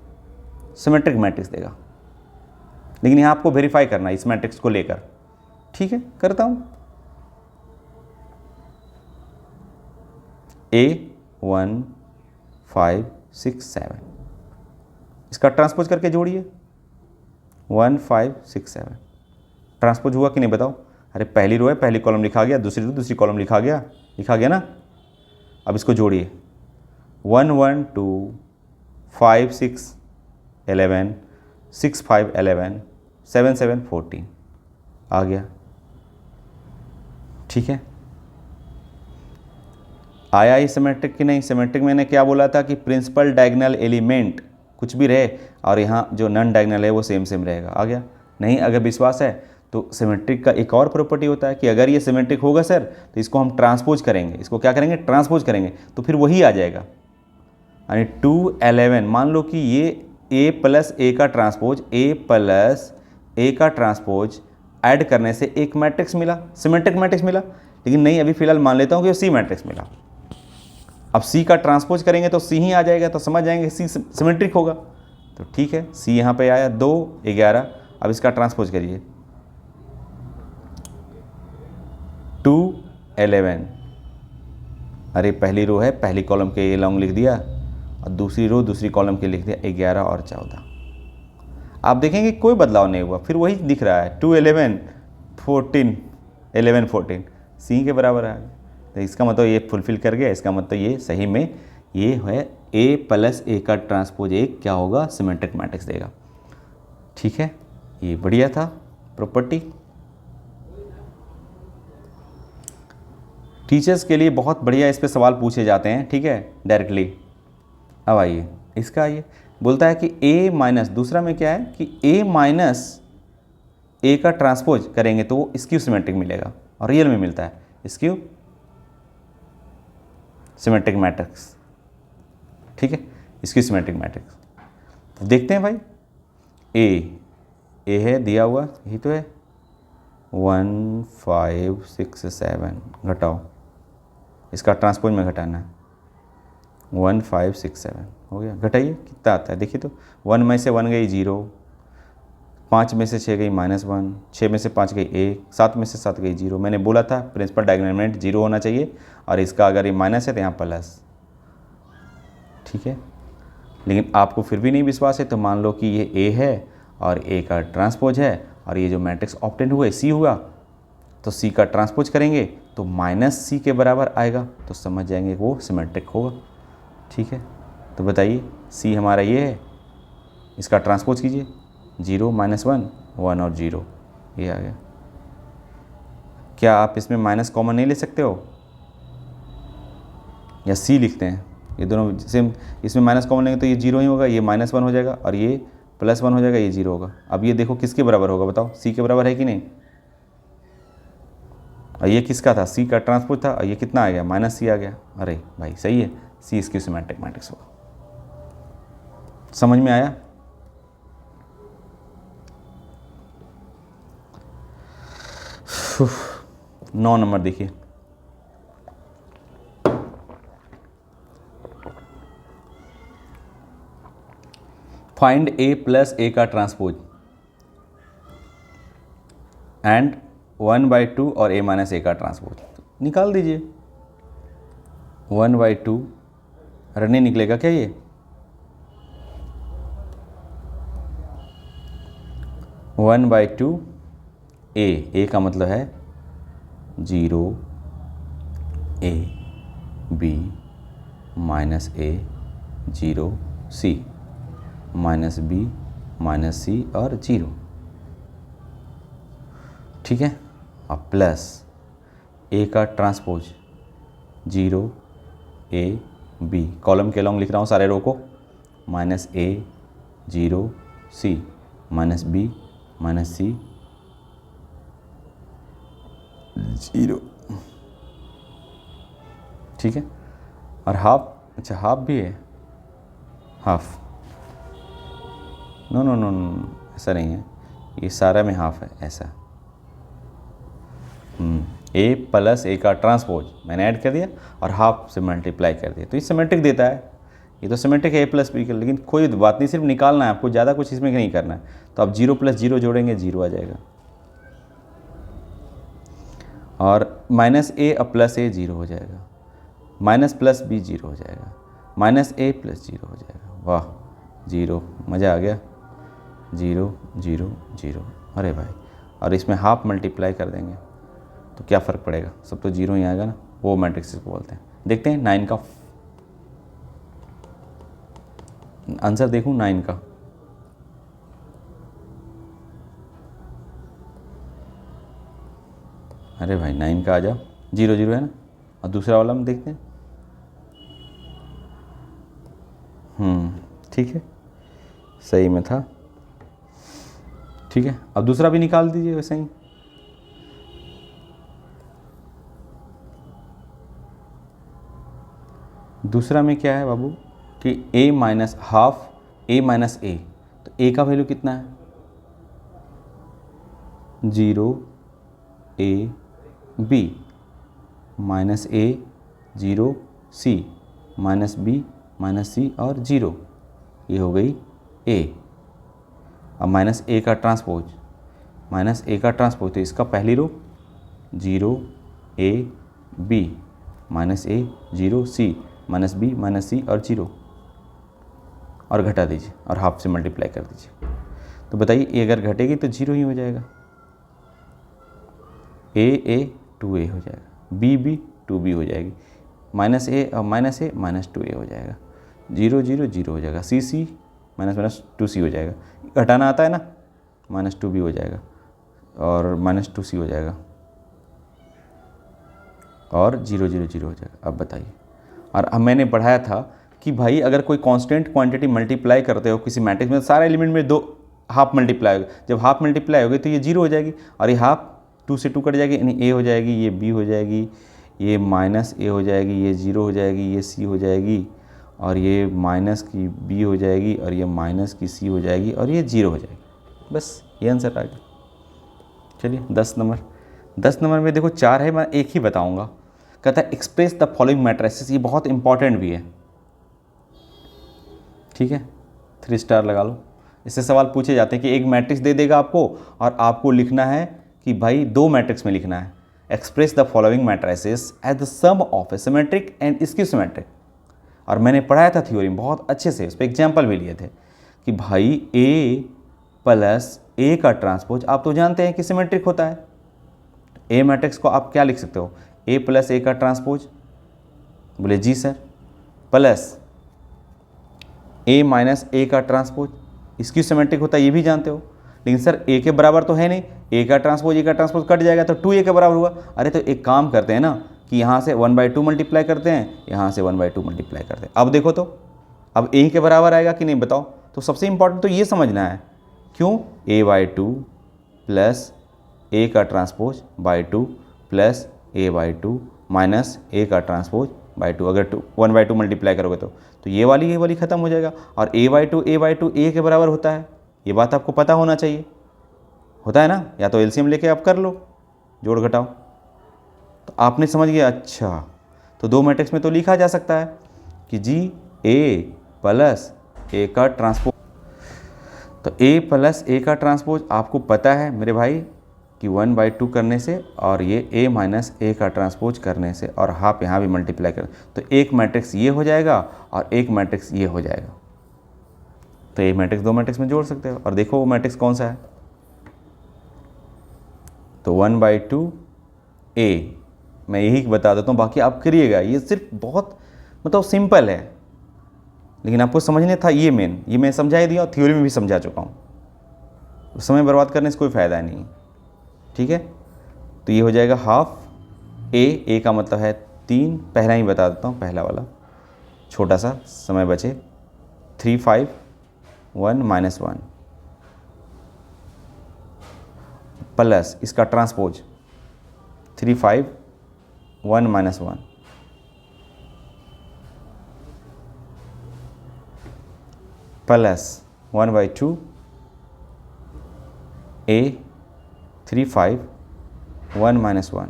सिमेट्रिक मैट्रिक्स देगा। लेकिन यहाँ आपको वेरीफाई करना है इस मैट्रिक्स को लेकर, ठीक है, करता हूँ। A 1 5 6 7 इसका ट्रांसपोज करके जोड़िए, 1 5 6 7 ट्रांसपोज हुआ कि नहीं बताओ? अरे पहली रो है, पहली कॉलम लिखा गया, दूसरी रो दूसरी कॉलम लिखा गया ना। अब इसको जोड़िए, 1 1 2 5 6 11 6 5 11 7 7 14 आ गया, ठीक है। आया ये सिमेट्रिक कि नहीं? सिमेट्रिक मैंने क्या बोला था कि प्रिंसिपल डायगोनल एलिमेंट कुछ भी रहे और यहाँ जो नॉन डायगोनल है वो सेम रहेगा। आ गया? नहीं अगर विश्वास है तो सिमेट्रिक का एक और प्रॉपर्टी होता है कि अगर ये सिमेट्रिक होगा सर तो इसको हम ट्रांसपोज करेंगे। इसको क्या करेंगे? ट्रांसपोज करेंगे, तो फिर वही आ जाएगा। यानी 2 11 मान लो कि ये ए प्लस ए का ट्रांसपोज, ए प्लस ए का ट्रांसपोज ऐड करने से एक मैट्रिक्स मिला, सिमेट्रिक मैट्रिक्स मिला। लेकिन नहीं, अभी फिलहाल मान लेता हूँ कि सी मैट्रिक्स मिला। अब सी का ट्रांसपोज करेंगे तो सी ही आ जाएगा, तो समझ जाएंगे सी सिमेट्रिक होगा। तो ठीक है, सी यहाँ पे आया 2 11। अब इसका ट्रांसपोज करिए, 2 11। अरे पहली रो है, पहली कॉलम के ये लॉन्ग लिख दिया और दूसरी रो दूसरी कॉलम के लिख दिया 11 और 14। आप देखेंगे कोई बदलाव नहीं हुआ, फिर वही दिख रहा है 2 11 14 11 14 सी के बराबर आ गया। तो इसका मतलब ये फुलफिल कर गया, इसका मतलब ये सही में ये है ए प्लस ए का ट्रांसपोज एक क्या होगा? सिमेट्रिक मैट्रिक्स देगा। ठीक है, ये बढ़िया था प्रॉपर्टी। टीचर्स के लिए बहुत बढ़िया इस पे सवाल पूछे जाते हैं, ठीक है, डायरेक्टली। अब आइए इसका, आइए बोलता है कि ए माइनस, दूसरा में क्या है कि ए माइनस ए का ट्रांसपोज करेंगे तो वो स्क्यू सिमेट्रिक मिलेगा, और रियल में मिलता है स्क्यू सिमेट्रिक मैट्रिक्स। ठीक है, स्क्यू सिमेट्रिक मैट्रिक्स। तो देखते हैं भाई, ए है दिया हुआ, यही तो है 1 5 6 7 घटाओ, इसका ट्रांसपोज में घटाना है 1 5 6 7 हो गया। घटाइए कितना आता है देखिए तो, 1 में से 1 गई 0, 5 में से 6 गई -1, 6 में से 5 गई 1, 7 में से 7 गई 0। मैंने बोला था प्रिंसिपल डायगोनल एलिमेंट 0 होना चाहिए, और इसका अगर ये माइनस है तो यहाँ प्लस। ठीक है, लेकिन आपको फिर भी नहीं विश्वास है तो मान लो कि ये ए है और ए का ट्रांसपोज है, और ये जो मैट्रिक्स ऑब्टेन हुए सी हुआ, तो सी का ट्रांसपोज करेंगे तो -c के बराबर आएगा, तो समझ जाएंगे वो सिमेट्रिक होगा। ठीक है, तो बताइए सी हमारा ये है, इसका ट्रांसपोज कीजिए 0 -1 1 और 0, ये आ गया। क्या आप इसमें माइनस कॉमन नहीं ले सकते हो, या सी लिखते हैं? ये दोनों सेम, इसमें माइनस कॉमन लेंगे तो ये 0 ही होगा, ये -1 हो जाएगा और ये +1 हो जाएगा, ये 0 होगा। अब ये देखो किसके बराबर होगा बताओ, सी के बराबर है कि नहीं? और ये किसका था? सी का ट्रांसपोज था, और ये कितना आ गया? -c आ गया। अरे भाई सही है, सी स्क्यू सिमेट्रिक मैट्रिक्स होगा। समझ में आया? नौ नंबर देखिए, फाइंड ए प्लस ए का ट्रांसपोज एंड 1/2 और a माइनस ए का ट्रांसपोज निकाल दीजिए। 1/2 अरे नहीं निकलेगा क्या ये? 1/2 ए का मतलब है 0 a b -a 0 C minus B minus C और 0, ठीक है। अब प्लस A का ट्रांसपोज 0 A B, कॉलम के अलॉन्ग लिख रहा हूँ सारे रो को, minus A 0 C minus B minus C 0, ठीक है। और हाफ, अच्छा हाफ भी है, half, no no no no ऐसा नहीं है, ये सारा में हाफ है ऐसा। A प्लस A का ट्रांसपोज मैंने ऐड कर दिया और हाफ से मल्टीप्लाई कर दिया, तो ये सिमेट्रिक देता है। ये तो सिमेट्रिक है A प्लस B का, लेकिन कोई बात नहीं, सिर्फ निकालना है आपको, ज़्यादा कुछ इसमें नहीं करना है। तो आप 0 प्लस 0 जोड़ेंगे 0 आ जाएगा, और माइनस A अब प्लस A 0 हो जाएगा, माइनस प्लस B 0 हो जाएगा, माइनस A प्लस 0 हो जाएगा। वाह 0, मज़ा आ गया। 0 0 0, अरे भाई, और इसमें हाफ मल्टीप्लाई कर देंगे तो क्या फ़र्क पड़ेगा, सब तो 0 ही आएगा ना, वो मैट्रिक्स को बोलते हैं। देखते हैं 9 का आंसर, देखूं 9 का। अरे भाई 9 का आ जाओ, 0 0 है ना, और दूसरा वाला हम देखते हैं। ठीक है, सही में था, ठीक है। अब दूसरा भी निकाल दीजिए वैसे ही। दूसरा में क्या है बाबू कि A minus half A minus A, तो A का वैल्यू कितना है 0 A B minus A 0 C minus B minus C और 0, ये हो गई A। अब माइनस A का ट्रांसपोज, माइनस A का ट्रांसपोज, तो इसका पहली रो 0 A B minus A 0 C minus B minus C और 0, और घटा दीजिए और हाफ से मल्टीप्लाई कर दीजिए। तो बताइए ए अगर घटेगी तो 0 ही हो जाएगा, A 2A हो जाएगा, B 2B हो जाएगी, माइनस A माइनस 2A हो जाएगा, 0 0 0 हो जाएगा, C माइनस माइनस 2C हो जाएगा, घटाना आता है ना, माइनस 2B हो जाएगा और माइनस 2C हो जाएगा और 0 0 0 हो जाएगा। अब बताइए, और अब मैंने पढ़ाया था कि भाई अगर कोई कांस्टेंट क्वांटिटी मल्टीप्लाई करते हो किसी मैट्रिक्स में, सारे एलिमेंट में 2 हाफ मल्टीप्लाई होगा, जब हाफ मल्टीप्लाई होगी तो ये 0 हो जाएगी, और ये हाफ 2 से 2 कट जाएगी, यानी A हो जाएगी, ये B हो जाएगी, ये माइनस A हो जाएगी, ये 0 हो जाएगी, ये C हो जाएगी, और ये माइनस की B हो जाएगी, और ये माइनस की C हो जाएगी, और ये 0 हो जाएगी। बस ये आंसर आ गया। चलिए 10 नंबर में देखो 4 है, मैं एक ही बताऊँगा। कहता है एक्सप्रेस द फॉलोइंग मैट्रिसेस, ये बहुत इंपॉर्टेंट भी है, ठीक है, 3 स्टार लगा लो। इससे सवाल पूछे जाते हैं कि एक मैट्रिक्स दे देगा आपको और आपको लिखना है कि भाई 2 मैट्रिक्स में लिखना है, express the following matrices as the sum of a symmetric and skew symmetric. और मैंने पढ़ाया था थ्योरी में बहुत अच्छे से, उस पर एग्जाम्पल भी लिए थे कि भाई A प्लस A का ट्रांसपोज आप तो जानते हैं कि सिमेट्रिक होता है। A मैट्रिक्स को आप क्या लिख सकते हो, A प्लस A का ट्रांसपोज, बोले जी sir, plus A minus A का ट्रांसपोज, इसकी सिमेट्रिक होता है, ये भी जानते हो, लेकिन सर A के बराबर तो है नहीं, A का ट्रांसपोज कट जाएगा तो 2A के बराबर हुआ। अरे तो एक काम करते हैं ना कि यहाँ से 1/2 मल्टीप्लाई करते हैं, यहाँ से 1/2 मल्टीप्लाई करते हैं। अब देखो तो अब A के बराबर आएगा कि नहीं बताओ। तो सबसे इंपॉर्टेंट तो ये समझना है, क्यों A/2 प्लस A का transpose by 2 plus A/2 minus A का ट्रांसपोज बाई 2, अगर 1/2 मल्टीप्लाई करोगे तो ये वाली ख़त्म हो जाएगा, और A/2 A के बराबर होता है, ये बात आपको पता होना चाहिए, होता है ना, या तो एलसीएम लेके आप कर लो, जोड़ घटाओ, तो आपने समझ गया। अच्छा, तो 2 मैट्रिक्स में तो लिखा जा सकता है कि जी A प्लस A का ट्रांसपोज, तो A प्लस A का ट्रांसपोज आपको पता है मेरे भाई कि 1/2 करने से, और ये A माइनस A का ट्रांसपोज करने से, और हाफ यहाँ भी मल्टीप्लाई कर, तो एक मैट्रिक्स ये हो जाएगा और एक मैट्रिक्स ये हो जाएगा। तो ये मैट्रिक्स 2 मैट्रिक्स में जोड़ सकते हो, और देखो वो मैट्रिक्स कौन सा है, तो 1/2 A, मैं यही बता देता हूँ, बाकी आप करिएगा, ये सिर्फ बहुत मतलब सिंपल है, लेकिन आपको समझने था ये मेन, ये मैं समझा ही दिया और थ्योरी में भी समझा चुका हूँ। समय बर्बाद करने से कोई फ़ायदा नहीं, ठीक है। तो ये हो जाएगा हाफ ए का मतलब है 3, पहला ही बता देता हूँ, पहला वाला छोटा सा समय बचे, 3 5 1 -1 प्लस इसका ट्रांसपोज 3 5 1 -1 प्लस 1/2 ए 3 5 1 -1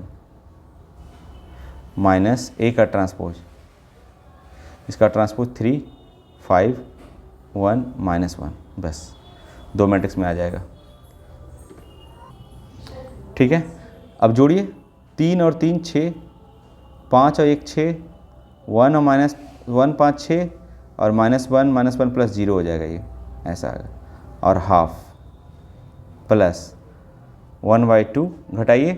माइनस ए का ट्रांसपोज, इसका ट्रांसपोज 3 5 1 -1, बस 2 मैट्रिक्स में आ जाएगा, ठीक है। अब जोड़िए 3 और 3 6, 5 और 1 6, 1 और -1 5 6 और -1 प्लस 0 हो जाएगा, ये ऐसा आएगा। और हाफ प्लस 1/2 घटाइए,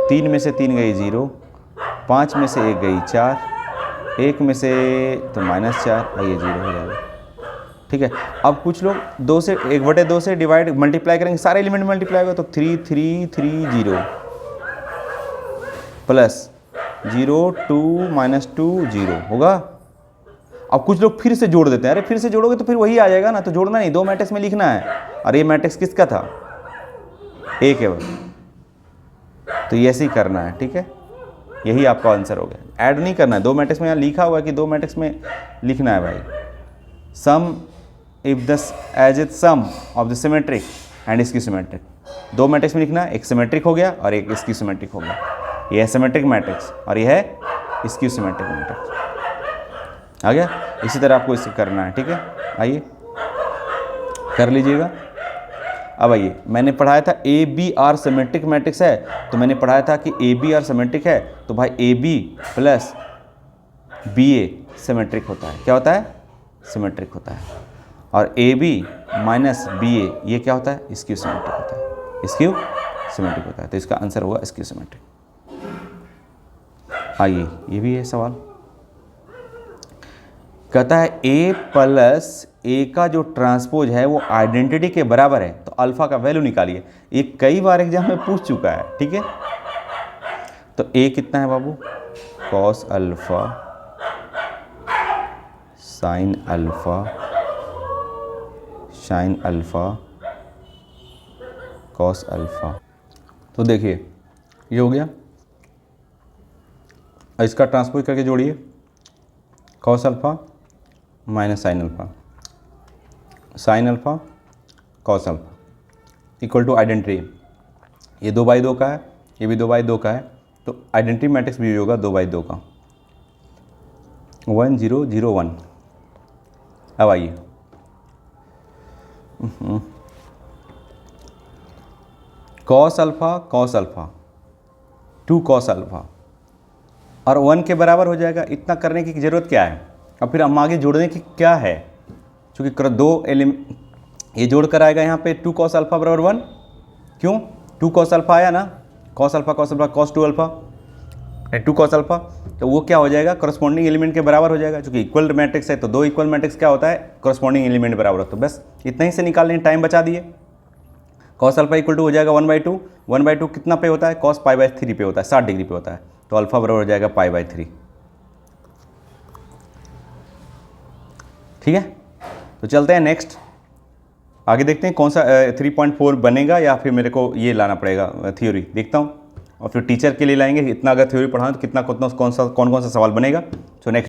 3 में से 3 गई 0, 5 में से 1 गई 4, 1 में से तो -4 और ये 0 हो जाएगा, ठीक है। अब कुछ लोग 2 से 1/2 से डिवाइड मल्टीप्लाई करेंगे, सारे एलिमेंट मल्टीप्लाई होगा तो 3 3 3 0 प्लस 0 2 -2 0 होगा। अब कुछ लोग फिर से जोड़ देते हैं, अरे फिर से जोड़ोगे तो फिर वही आ जाएगा ना, तो जोड़ना नहीं, 2 मैट्रिक्स में लिखना है। और ये मैट्रिक्स किसका था? ए केवल, तो ये ऐसे ही करना है, ठीक है। यही आपका आंसर हो गया, ऐड नहीं करना है। 2 मैट्रिक्स में यहाँ लिखा हुआ है कि 2 मैट्रिक्स में लिखना है भाई। Sum if the as it sum of the symmetric and इसकी सिमेट्रिक, 2 मैट्रिक्स में लिखना है, एक सिमेट्रिक हो गया और एक इसकी सिमेट्रिक हो गया। ये है सिमेट्रिक मैट्रिक्स और ये है इसकी सिमेट्रिक मैट्रिक्स, आ गया। इसी तरह आपको इसे करना है, ठीक है। आइए कर लीजिएगा। अब आइए, मैंने पढ़ाया था A B are symmetric matrix है, तो मैंने पढ़ाया था कि ए बी आर सिमेट्रिक है तो भाई A B plus B A symmetric होता है। क्या होता है? सिमेट्रिक होता है। और A B minus B A ये क्या होता है? स्क्यू सिमेट्रिक होता है। स्क्यू सिमेट्रिक होता है, तो इसका आंसर होगा स्क्यू सिमेट्रिक। आइए ये भी है सवाल, कहता है ए प्लस ए का जो ट्रांसपोज है वो आइडेंटिटी के बराबर है, तो अल्फा का वैल्यू निकालिए। ये कई बार एग्जाम में पूछ चुका है, ठीक है। तो ए कितना है बाबू? Cos alpha sine alpha sine alpha cos alpha. तो देखिए ये हो गया, इसका ट्रांसपोज करके जोड़िए, cos alpha minus sine alpha, sine alpha cos alpha equal to identity. ये 2/2 का है, ये भी 2/2 का है, तो आइडेंटिटी मैट्रिक्स भी होगा 2/2 का, 1 0 0 1। अब आइए कॉस अल्फा 2 कॉस अल्फा और 1 के बराबर हो जाएगा। इतना करने की ज़रूरत क्या है? अब फिर हम आगे जोड़ने की क्या है, क्योंकि 2 ये जोड़ कर आएगा यहाँ पे 2 कॉस अल्फा बराबर 1। क्यों? 2 कॉस अल्फा आया ना, cos alpha cos 2 alpha 2 cos alpha, तो वो क्या हो जाएगा? करस्पॉन्डिंग एलिमेंट के बराबर हो जाएगा। क्योंकि इक्वल मैट्रिक्स है तो 2 इक्वल मैट्रिक्स क्या होता है? करस्पॉन्डिंग एलिमेंट बराबर होता है। बस इतना ही से निकालने, टाइम बचा दिए। कॉस अल्फा इक्वल टू हो जाएगा 1/2, 1/2 कितना पे होता है? कॉस π/3 पे होता है, 60 डिग्री पे होता है, तो अल्फा बराबर हो जाएगा π/3, ठीक है। तो चलते हैं नेक्स्ट, आगे देखते हैं कौन सा 3.4 बनेगा या फिर मेरे को ये लाना पड़ेगा थ्योरी, देखता हूँ। और फिर टीचर के लिए लाएंगे, इतना अगर थ्योरी पढ़ाऊँ तो कितना कौन कौन सा सवाल बनेगा। So next